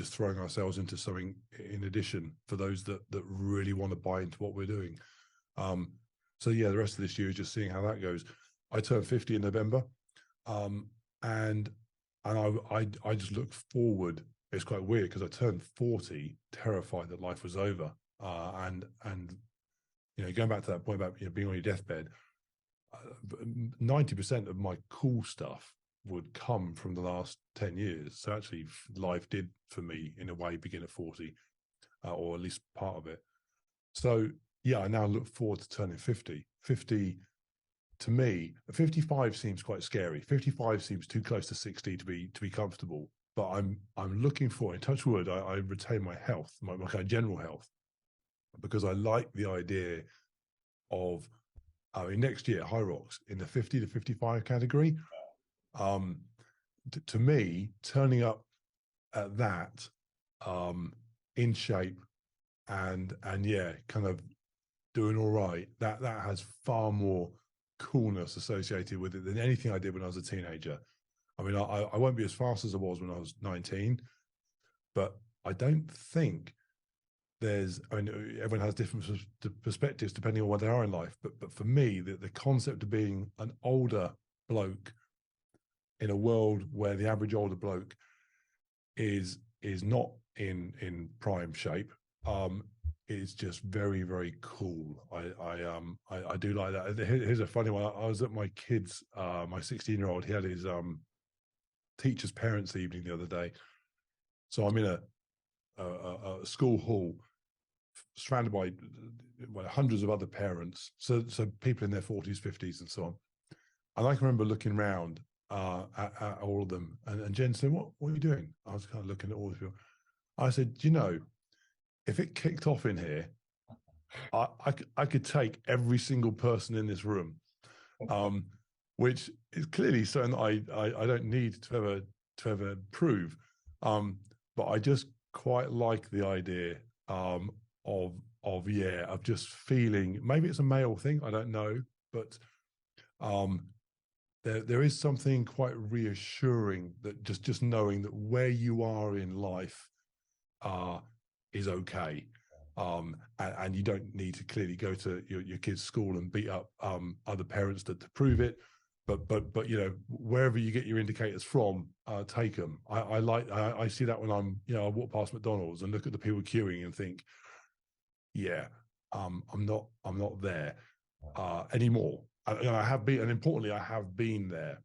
[SPEAKER 2] throwing ourselves into something in addition for those that really want to buy into what we're doing. So yeah, the rest of this year is just seeing how that goes. I turned 50 in November, and I just look forward. It's quite weird because I turned 40 terrified that life was over, and you know, going back to that point about, you know, being on your deathbed, 90% of my cool stuff would come from the last 10 years. So actually life did, for me, in a way, begin at 40, or at least part of it. So yeah, I now look forward to turning 50. 50, to me, 55 seems quite scary. 55 seems too close to 60 to be comfortable. But I'm looking for, in touch wood, I retain my health, my kind of general health, because I like the idea of, I mean, next year, High Rocks in the 50 to 55 category. To me, turning up at that, in shape, and yeah, kind of doing all right, that has far more coolness associated with it than anything I did when I was a teenager. I mean, I won't be as fast as I was when I was 19, but I don't think I mean, everyone has different perspectives depending on where they are in life. But for me, the concept of being an older bloke in a world where the average older bloke is not in prime shape, is just very, very cool. I do like that. Here's a funny one. I was at my kids, my 16-year-old. He had his teacher's parents' evening the other day. So I'm in a school hall, surrounded by hundreds of other parents. So people in their 40s, 50s, and so on. And I can remember looking around at all of them, and Jen said, what are you doing? I was kind of looking at all the people. I said, do you know, if it kicked off in here, I could take every single person in this room, which is clearly something I don't need to ever prove. But I just quite like the idea of just feeling, maybe it's a male thing, I don't know, but there is something quite reassuring that just knowing that where you are in life is okay. And you don't need to clearly go to your kids' school and beat up other parents to prove it. But you know, wherever you get your indicators from, take them. I see that when I walk past McDonald's and look at the people queuing and think, yeah, I'm not there anymore. I have been, and importantly, I have been there.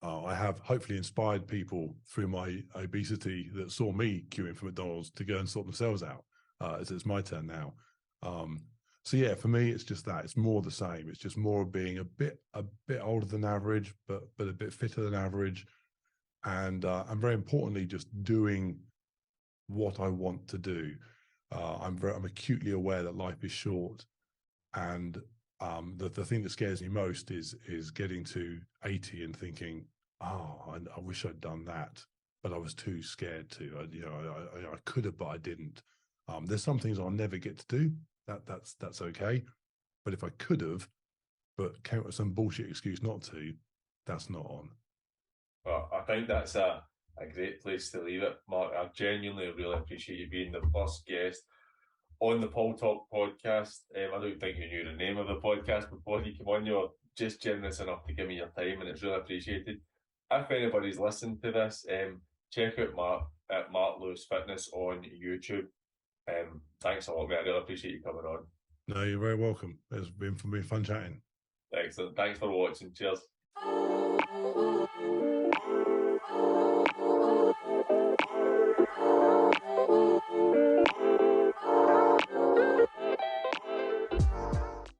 [SPEAKER 2] I have hopefully inspired people through my obesity that saw me queuing for McDonald's to go and sort themselves out. As it's my turn now. So yeah, for me, it's just that. It's more the same. It's just more of being a bit older than average, but a bit fitter than average, and very importantly, just doing what I want to do. I'm acutely aware that life is short, and the thing that scares me most is getting to 80 and thinking, oh, I wish I'd done that, but I was too scared to. I could have, but I didn't. There's some things I'll never get to do. That's okay. But if I could have, but came up with some bullshit excuse not to, that's not on.
[SPEAKER 1] Well, I think that's a great place to leave it, Mark. I genuinely really appreciate you being the first guest on the Paul Talk podcast. I don't think you knew the name of the podcast before you came on. You're just generous enough to give me your time, and it's really appreciated. If anybody's listened to this, check out Mark at Mark Lewis Fitness on YouTube. Thanks a lot, mate. I really appreciate you coming on.
[SPEAKER 2] No, you're very welcome. It's been fun chatting.
[SPEAKER 1] Excellent. Thanks for watching. Cheers.